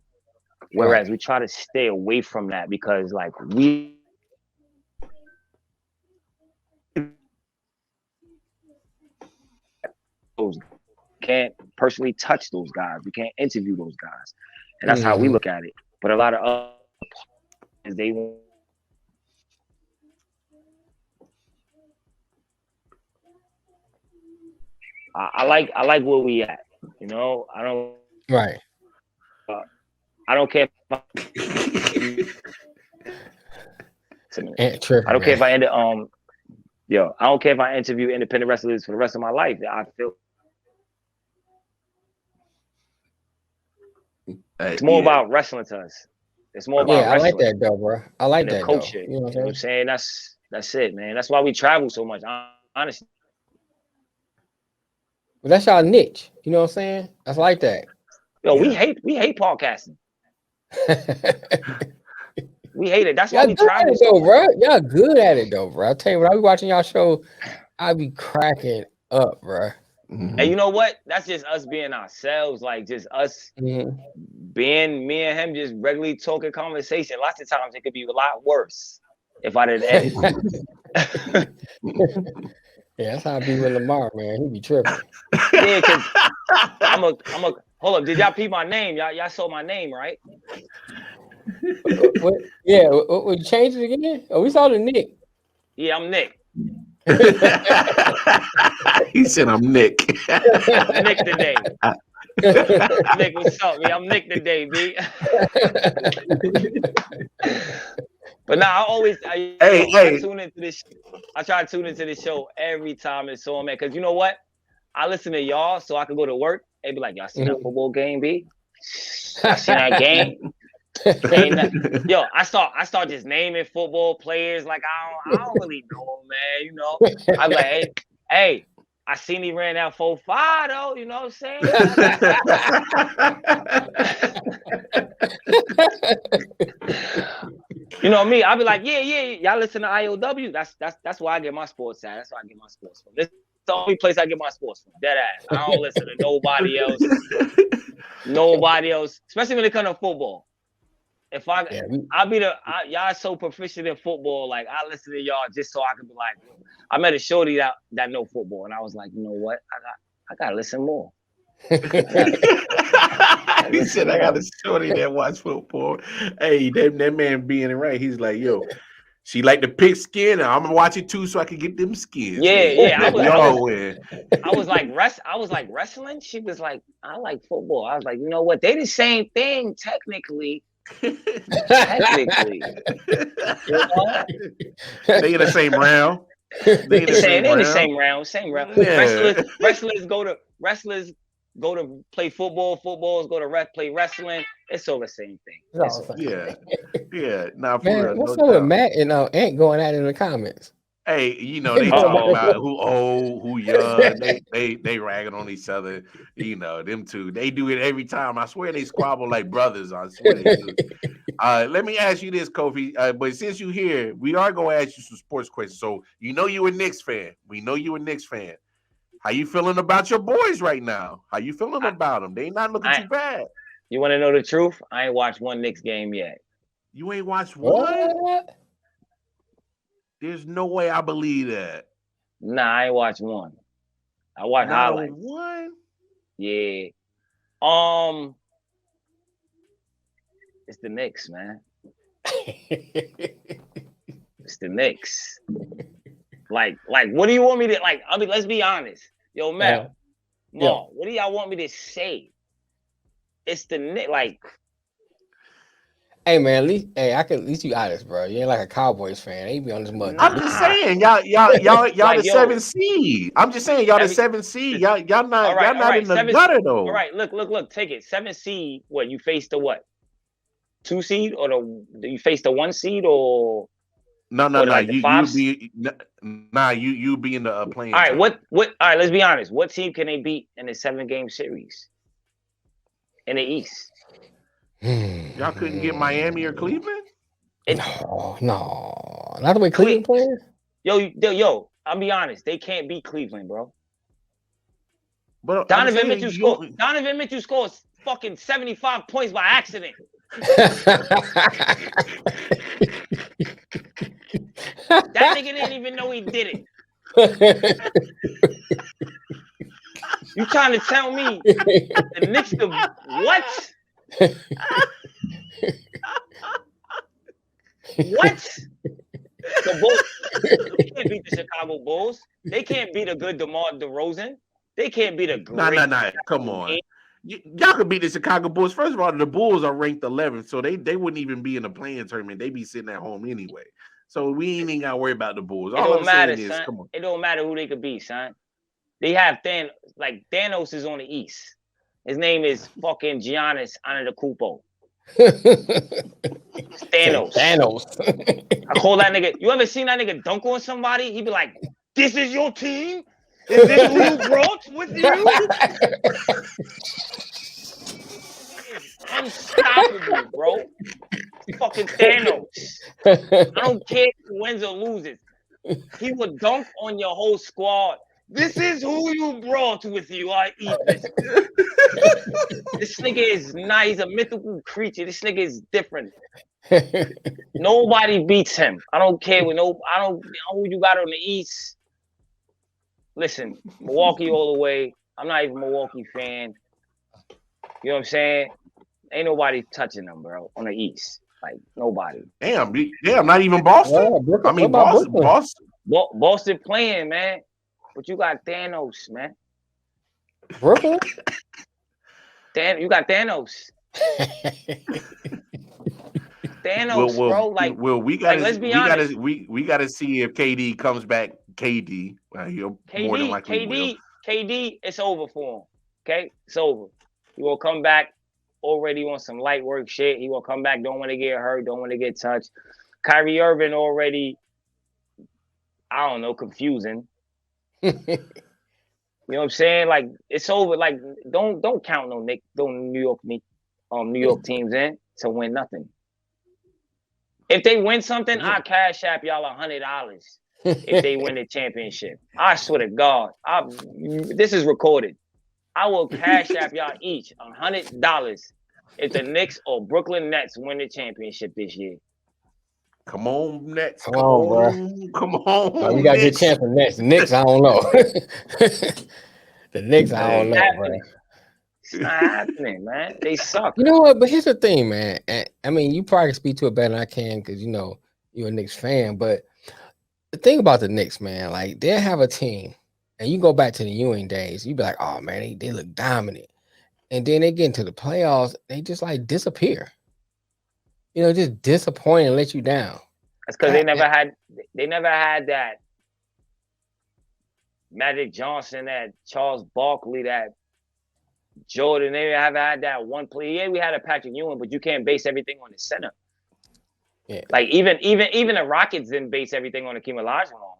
Whereas we try to stay away from that because, we can't personally touch those guys. We can't interview those guys, and that's how we look at it. But a lot of other podcasts, they want. I like where we at. You know, I don't Right. care if I, Ant tripping, I don't care if man. I end I don't care if I interview independent wrestlers for the rest of my life. I feel it's more about wrestling to us. It's more about Yeah, I like wrestling that though, bro. I like and the that though. culture. You know You know what I'm saying? That's it, man. That's why we travel so much. Honestly. But that's y'all niche. You know what I'm saying? That's like that. Yo, we hate podcasting. We hate it. That's why Y'all we good at travel it so though, much. bro. Y'all good at it though, bro. I tell you, when I be watching y'all show, I be cracking up, bro. And you know what? That's just us being ourselves, like just us being me and him, just regularly talking conversation. Lots of times it could be a lot worse if I didn't edit. Yeah, that's how I be with Lamar, man. He be tripping. Yeah, cause I'm a hold up. Did y'all peep my name? Y'all saw my name, right? What? Yeah, we change it again? Oh, we saw the Nick. Yeah, I'm Nick. He said, "I'm Nick." I'm Nick today. Nick, what's up, man? I'm Nick today, B. But now I tune into this. I try to tune into this show every time it's on, man. Because you know what? I listen to y'all so I can go to work and be like, y'all seen that football game, B? Y'all seen that game? Yo, I start just naming football players like I don't really know, man. You know, I'm like, hey, I seen he ran out 4.5 though. You know what I'm saying? You know me? I'll be like, yeah. Y'all listen to IOW? That's where I get my sports at. That's where I get my sports from. This is the only place I get my sports from. Dead ass. I don't listen to nobody else. Nobody else, especially when it comes to football. If y'all so proficient in football, like I listen to y'all just so I can be like, I met a shorty that know football, and I was like, you know what, I gotta listen more. He said, I got a shorty that watch football. Hey, that man being right. He's like, yo, she like to pick skin. I'm gonna watch it too, so I can get them skins. Yeah. I was like wrestling. She was like, I like football. I was like, you know what? They the same thing technically. Technically, you know? They in the same round. They in the same round. Same round. Yeah. Wrestlers go to play football. Footballs go to play wrestling. It's all the same thing. Yeah. Now, for man, real, what's up with Matt and Ant going at it in the comments? Hey, you know, they talk about who old, who young. They ragging on each other. You know, them two. They do it every time. I swear they squabble like brothers. I swear they do. Let me ask you this, Kofi. But since you're here, we are going to ask you some sports questions. So, you know you a Knicks fan. We know you a Knicks fan. How you feeling about your boys right now? How you feeling about them? They not looking too bad. You want to know the truth? I ain't watched one Knicks game yet. You ain't watched one? What? There's no way I believe that. Nah, I ain't watched one. I watched highlights. One? Yeah. It's the Knicks, man. It's the Knicks. Like, what do you want me to like? I mean, let's be honest. Yo, Mel, what do y'all want me to say? It's the Knicks, like. Hey man, at least you honest, bro. You ain't like a Cowboys fan. They be on this mud. I'm just saying, y'all like, the 7th seed. I'm just saying, y'all the 7th seed. Y'all not in the gutter though. All right, look, take it. 7th seed. What, you faced the what? 2 seed or you faced the 1 seed or? No. Like you be in the playing. All right, what? All right, let's be honest. What team can they beat in the 7-game series in the East? Y'all couldn't get Miami or Cleveland? No, not the way Cleveland playing. Yo, I'll be honest. They can't beat Cleveland, bro. But Donovan Mitchell scores fucking 75 points by accident. That nigga didn't even know he did it. You trying to tell me the Knicks what? What? The Bulls, they can't beat the Chicago Bulls. They can't beat a good DeMar DeRozan. They can't be the Nah. great. Come on. Y'all could beat the Chicago Bulls. First of all, the Bulls are ranked 11th, so they wouldn't even be in the playing tournament. They be sitting at home anyway. So we ain't even got to worry about the Bulls. It All don't I'm matter, saying is, son. come on. It don't matter who they could be, son. They have Thanos is on the East. His name is fucking Giannis Antetokounmpo. Thanos. I call that nigga. You ever seen that nigga dunk on somebody? He be like, "This is your team? Is this who you brought with you?" Unstoppable, bro. Fucking Thanos. I don't care if he wins or loses. He would dunk on your whole squad. This is who you brought with you. I eat this. This nigga is nice. He's a mythical creature. This nigga is different. Nobody beats him. I don't care I don't know who you got on the East. Listen, Milwaukee all the way. I'm not even a Milwaukee fan. You know what I'm saying? Ain't nobody touching them, bro, on the East. Like, nobody. Damn, not even Boston. I mean, Boston playing, man. But you got Thanos, man. Brooklyn? You got Thanos. Thanos, bro. Like, we gotta, let's be honest. We gotta see if KD comes back. KD, more than likely will. KD, it's over for him. Okay, it's over. He will come back already on some light work shit. He will come back. Don't want to get hurt. Don't want to get touched. Kyrie Irving already, I don't know, confusing. You know what I'm saying? Like, it's over. Like, don't count no New York teams in to win nothing. If they win something, I'll cash app y'all $100 if they win the championship. I swear to God. This is recorded. I will cash app y'all each $100 if the Knicks or Brooklyn Nets win the championship this year. Come on, Nets. Come on, bro. Come on. Oh, you got a good chance for Nets. The Knicks, I don't know. The Knicks, I don't know, bro. It's not happening, man. They suck. You know what? But here's the thing, man. I mean, you probably can speak to it better than I can because, you know, you're a Knicks fan. But the thing about the Knicks, man, like, they have a team. And you go back to the Ewing days, you be like, oh, man, they look dominant. And then they get into the playoffs, they just, like, disappear. You know, just disappoint and let you down. That's because they never had that Magic Johnson, that Charles Barkley, that Jordan. They haven't had that one play. Yeah, we had a Patrick Ewing, but you can't base everything on the center. Yeah. Like even the Rockets didn't base everything on Hakeem Olajuwon.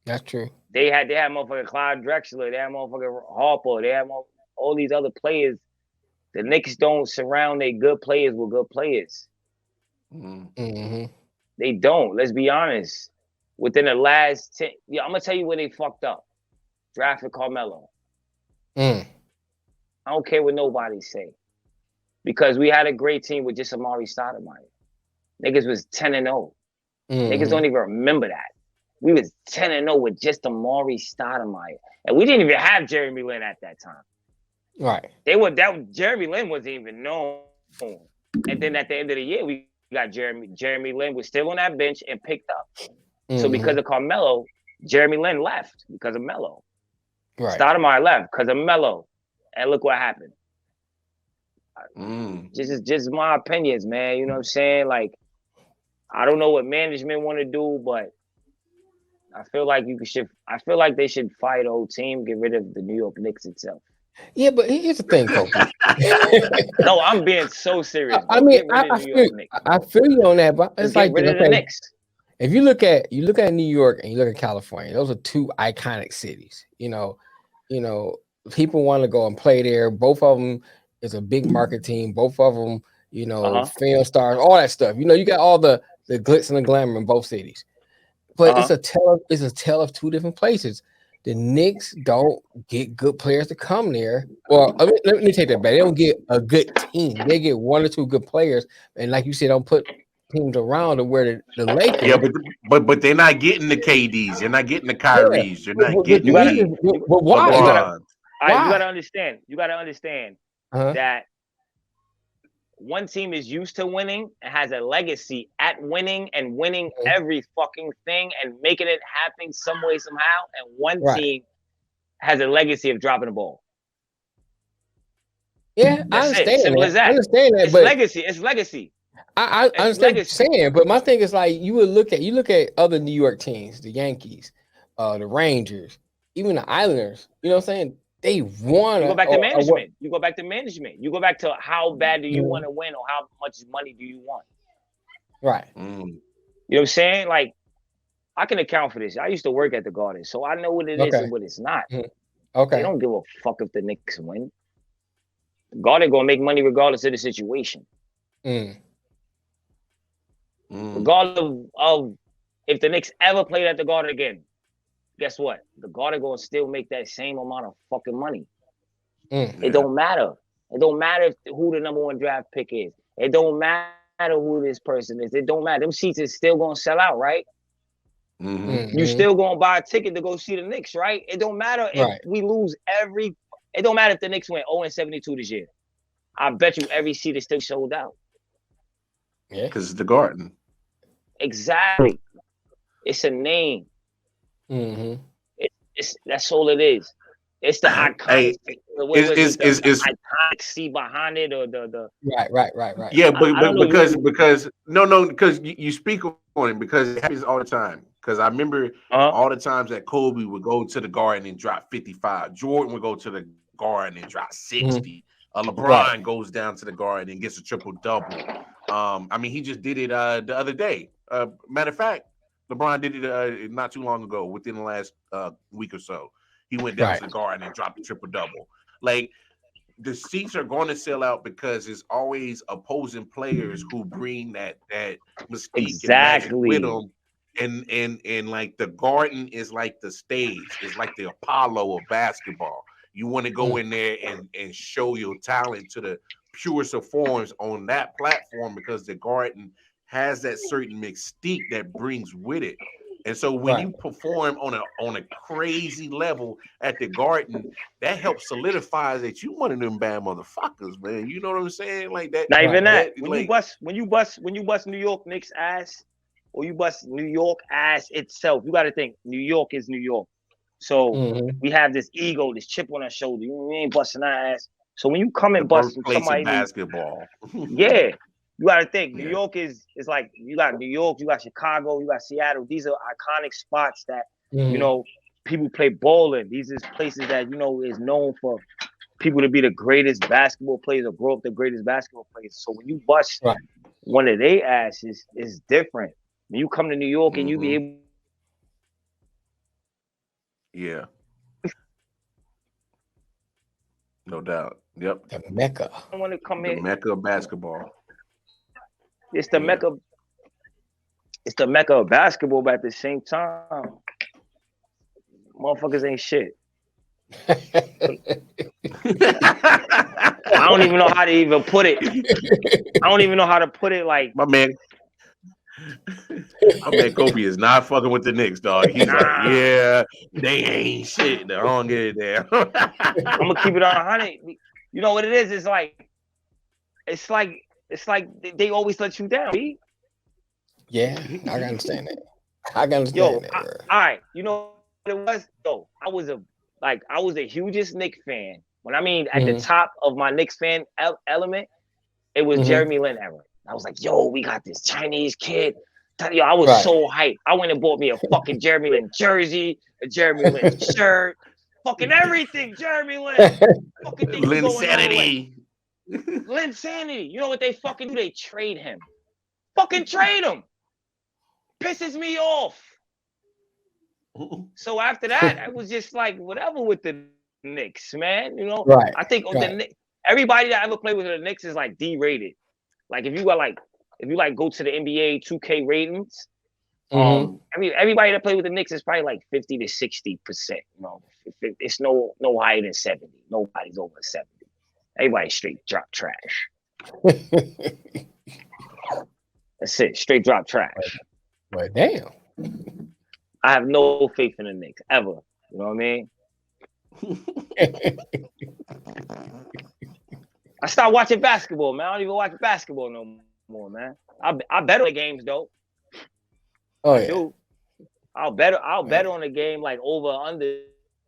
That's true. They had motherfucker Clyde Drexler. They had motherfucker Harper. They had all these other players. The Knicks don't surround their good players with good players. Mm-hmm. They don't. Let's be honest. Within the last 10, I'm gonna tell you where they fucked up. Drafted Carmelo. I don't care what nobody say, because we had a great team with just Amari Stoudemire. Niggas was 10-0. Niggas don't even remember that. We was 10-0 with just Amari Stoudemire, and we didn't even have Jeremy Lin at that time. Right. Jeremy Lin wasn't even known. And then at the end of the year, we got Jeremy Lin was still on that bench and picked up. So because of Carmelo, Jeremy Lin left because of Melo. Right. Stoudemire left because of Melo. And look what happened. Just my opinions, man. You know what I'm saying? Like, I don't know what management want to do, but I feel like they should fire the whole team, get rid of the New York Knicks itself. Yeah, but here's the thing, Kofi. No, I'm being so serious. I mean, I feel you on that, but it's just like get rid of the Knicks. If you look at New York and you look at California, those are two iconic cities. You know, people want to go and play there. Both of them is a big market team. Both of them, film stars, all that stuff. You know, you got all the glitz and the glamour in both cities. But it's a tale of two different places. The Knicks don't get good players to come there. Well, let me take that back. They don't get a good team. They get one or two good players, and like you said, don't put teams around to where the Lakers. Yeah, but they're not getting the KDs. They're not getting the Kyries. They're not getting the but why? LeBron. You gotta understand. You gotta understand that one team is used to winning and has a legacy at winning and winning every fucking thing and making it happen some way, somehow. And one team has a legacy of dropping the ball. Yeah, I That's it. understand Simple that. as that. I understand that, It's but legacy. It's legacy. I It's understand what legacy. you're saying. But my thing is like you look at other New York teams, the Yankees, the Rangers, even the Islanders. You know what I'm saying? They won. You go back to management. You go back to management. You go back to how bad do you want to win or how much money do you want? Right. You know what I'm saying? Like, I can account for this. I used to work at the Garden, so I know what it is and what it's not. Okay. They don't give a fuck if the Knicks win. The Garden gonna make money regardless of the situation. Regardless of if the Knicks ever played at the Garden again, guess what? The Garden gonna still make that same amount of fucking money. It don't matter. It don't matter who the number 1 draft pick is. It don't matter who this person is. It don't matter. Them seats is still gonna sell out, right? You still gonna buy a ticket to go see the Knicks, right? It don't matter if we lose every. It don't matter if the Knicks went 0-72 this year. I bet you every seat is still sold out. Yeah, because it's the Garden. Exactly. It's a name. It's that's all it is. It's the iconic. Is iconic seat behind it or the right. Yeah, but because you speak on it because it happens all the time. Because I remember all the times that Kobe would go to the Garden and drop 55. Jordan would go to the Garden and drop 60. LeBron goes down to the Garden and gets a triple-double. I mean, he just did it the other day. Matter of fact, LeBron did it not too long ago, within the last week or so. He went down to the Garden and dropped a triple-double. Like, the seats are going to sell out because it's always opposing players who bring that mystique and magic with them. And like the Garden is like the stage. It's like the Apollo of basketball. You want to go in there and show your talent to the purest of forms on that platform because the Garden has that certain mystique that brings with it. And so when you perform on a crazy level at the Garden, that helps solidify that you one of them bad motherfuckers, man. You know what I'm saying? Like that. Not even that. When you bust New York Knicks ass, or you bust New York ass itself, you got to think New York is New York. So we have this ego, this chip on our shoulder. We ain't busting our ass. So when you come and bust somebody basketball, you got to think New York is like you got New York, you got Chicago, you got Seattle. These are iconic spots that you know people play ball in. These is places that is known for people to be the greatest basketball players or grow up the greatest basketball players. So when you bust one of their asses, it's different. When you come to New York and you be able. Yeah. No doubt. Yep. The Mecca. I want to come the Mecca of basketball. It's the Mecca. It's the Mecca of basketball, but at the same time, motherfuckers ain't shit. I don't even know how to even put it. I don't even know how to put it. Like my man Kobe is not fucking with the Knicks, dog. He's like, yeah, they ain't shit. I don't get it there. I'm gonna keep it on 100. You know what it is? It's like they always let you down. B. Yeah, I can understand that. I can understand that. All right, you know what it was? Yo, I was the hugest Knicks fan. When I mean at the top of my Knicks fan element, it was Jeremy Lin era. I was like, yo, we got this Chinese kid. Yo, I was so hyped. I went and bought me a fucking Jeremy Lin jersey, a Jeremy Lin shirt, fucking everything. Jeremy Lin. Fucking things Lin Sanity. Lin Sanity. You know what they fucking do? They trade him. Fucking trade him. Pisses me off. So after that, I was just like, whatever with the Knicks, man. You know, I think everybody that ever played with the Knicks is like D-rated. Like if you go to the NBA 2K ratings, everybody that played with the Knicks is probably like 50 to 60%. You know, it's no higher than 70. Nobody's over 70. Everybody straight drop trash. That's it, straight drop trash. Well, damn. I have no faith in the Knicks ever. You know what I mean? I stopped watching basketball, man. I don't even watch basketball no more, man. I bet on the games though. Oh yeah. I'll bet on the game like over under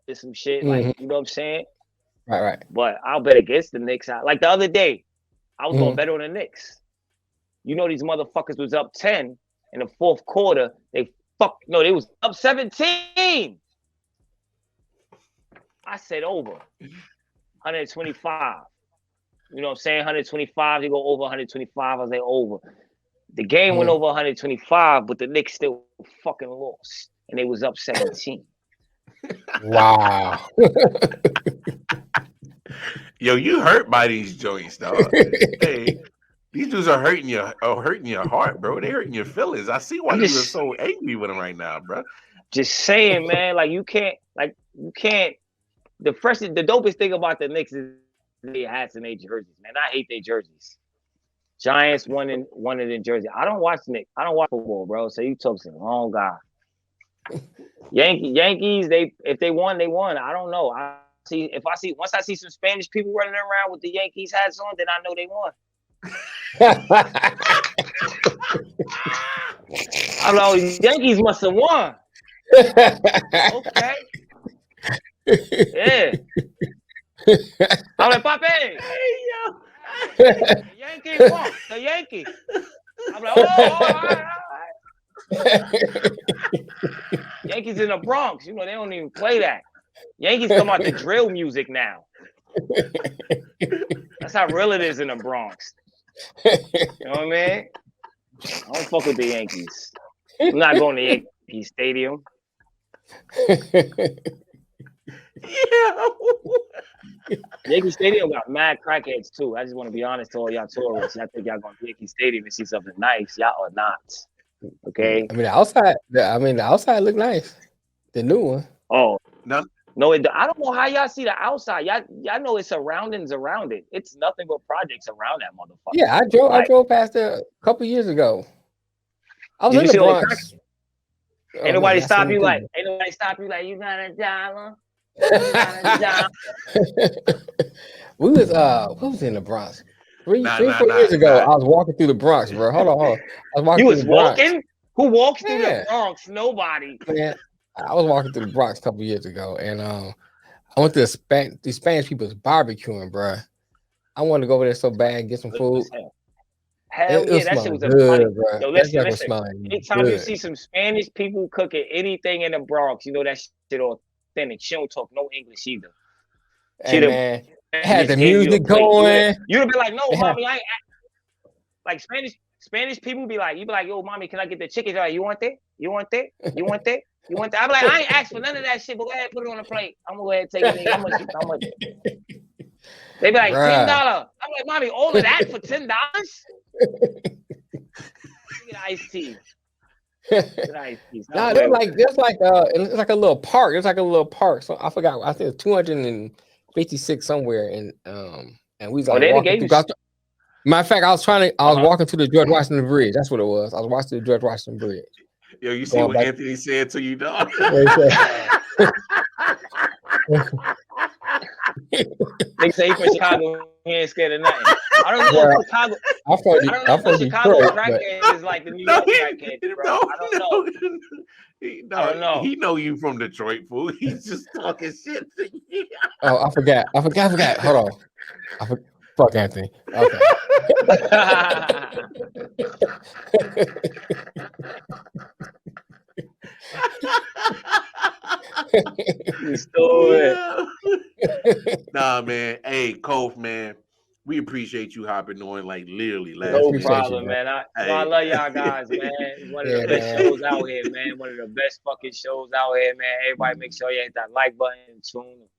did some shit. Like, you know what I'm saying? Right. But I'll bet against the Knicks. Like the other day, I was going Mhm. to bet on the Knicks. You know, these motherfuckers was up 10 in the fourth quarter. They was up 17. I said over 125. You know what I'm saying? 125. They go over 125. I was like over. The game went over 125, but the Knicks still fucking lost, and they was up 17. Wow. Yo, you hurt by these joints, dog. Hey, these dudes are hurting your heart, bro. They hurting your feelings. I see why you are so angry with them right now, bro. Just saying, man. Like you can't. The dopest thing about the Knicks is their hats and their jerseys, man. I hate their jerseys. Giants won it in Jersey. I don't watch Knicks. I don't watch football, bro. So you talk to the wrong guy. Yankees, if they won, they won. I don't know. Once I see some Spanish people running around with the Yankees hats on, then I know they won. I know Yankees must have won. Okay. Yeah. I'm like, Pape. Hey, yo. The Yankees won. The Yankees. I'm like, all right. Yankees in the Bronx. You know, they don't even play that. Yankees come out to drill music now. That's how real it is in the Bronx. You know what I mean? I don't fuck with the Yankees. I'm not going to Yankee Stadium. Yeah. Yankee Stadium got mad crackheads too. I just want to be honest to all y'all tourists. Y'all think y'all going to Yankee Stadium and see something nice. Y'all are not. Okay. I mean, the outside look nice. The new one. Oh No. No, I don't know how y'all see the outside. Y'all know it's surroundings around it. It's nothing but projects around that motherfucker. Yeah, I drove past there a couple years ago. I was in the Bronx. Ain't nobody stop you like you got a dollar. We was what was in the Bronx? 4 years ago. I was walking through the Bronx, bro. Hold on. I was walking through the Bronx. Walking? Who walks through the Bronx? Nobody. Man, I was walking through the Bronx a couple years ago, and I went to the Spanish people's barbecuing, bro. I wanted to go over there so bad and get some food. Hell yeah, that shit was a good, bro. Yo, listen. Anytime you see some Spanish people cooking anything in the Bronx, you know that shit authentic. She don't talk no English either. Hey, man, had the music going. You'd have been like, no, mommy, I ain't. Like Spanish people be like, yo, mommy, can I get the chicken? They're like, you want that? You want that? You want that? You want that? I'm like, I ain't asked for none of that shit, but go ahead, put it on the plate. I'm gonna go ahead and take it. How much? They be like, $10. I'm like, mommy, all of that for $10? Get iced tea. No, it's like a little park. It's like a little park. So I forgot. I think it's 256 somewhere, and we was like walking through. Matter of fact, I was walking to the George Washington Bridge. That's what it was. I was watching the George Washington Bridge. Yo, you see what Anthony said to you, dog? They say from Chicago, he ain't scared of nothing. I don't know if Chicago. I don't know if Chicago crackhead is like the New York crackhead, bro. I don't know. He know you from Detroit, fool. He's just talking shit to you. Oh, I forgot. Hold on. Fuck Anthony. Okay. Nah, man. Hey, Kof, man. We appreciate you hopping on, like literally last No minute. problem, man. I love y'all guys, man. One of the best shows out here, man. One of the best fucking shows out here, man. Everybody make sure you hit that like button and tune